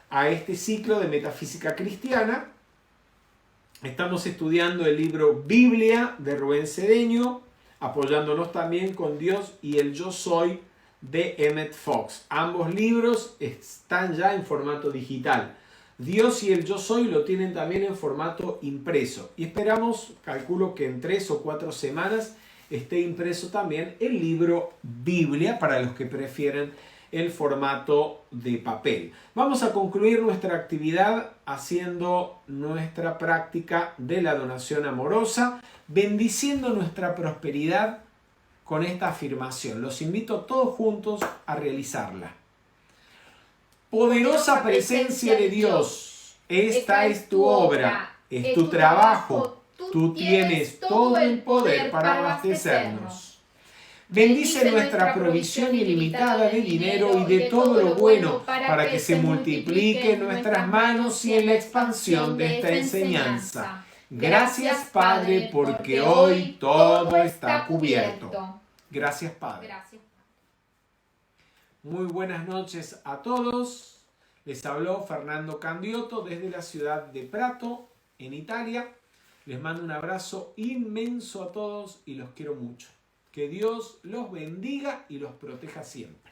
a este ciclo de metafísica cristiana. Estamos estudiando el libro Biblia de Rubén Cedeño, apoyándonos también con Dios y el Yo Soy de Emmett Fox. Ambos libros están ya en formato digital. Dios y el Yo Soy lo tienen también en formato impreso. Y esperamos, calculo que en 3 o 4 semanas, esté impreso también el libro Biblia para los que prefieren el formato de papel. Vamos a concluir nuestra actividad haciendo nuestra práctica de la donación amorosa, bendiciendo nuestra prosperidad con esta afirmación. Los invito todos juntos a realizarla. Poderosa presencia de Dios, esta es tu obra, es tu trabajo, tú tienes todo el poder para abastecernos. Bendice nuestra provisión ilimitada de dinero y de todo lo bueno para que se multiplique en nuestras manos y en la expansión de esta enseñanza. Gracias, Padre, porque hoy todo está cubierto. Gracias, Padre. Gracias. Muy buenas noches a todos. Les habló Fernando Candiotto desde la ciudad de Prato, en Italia. Les mando un abrazo inmenso a todos y los quiero mucho. Que Dios los bendiga y los proteja siempre.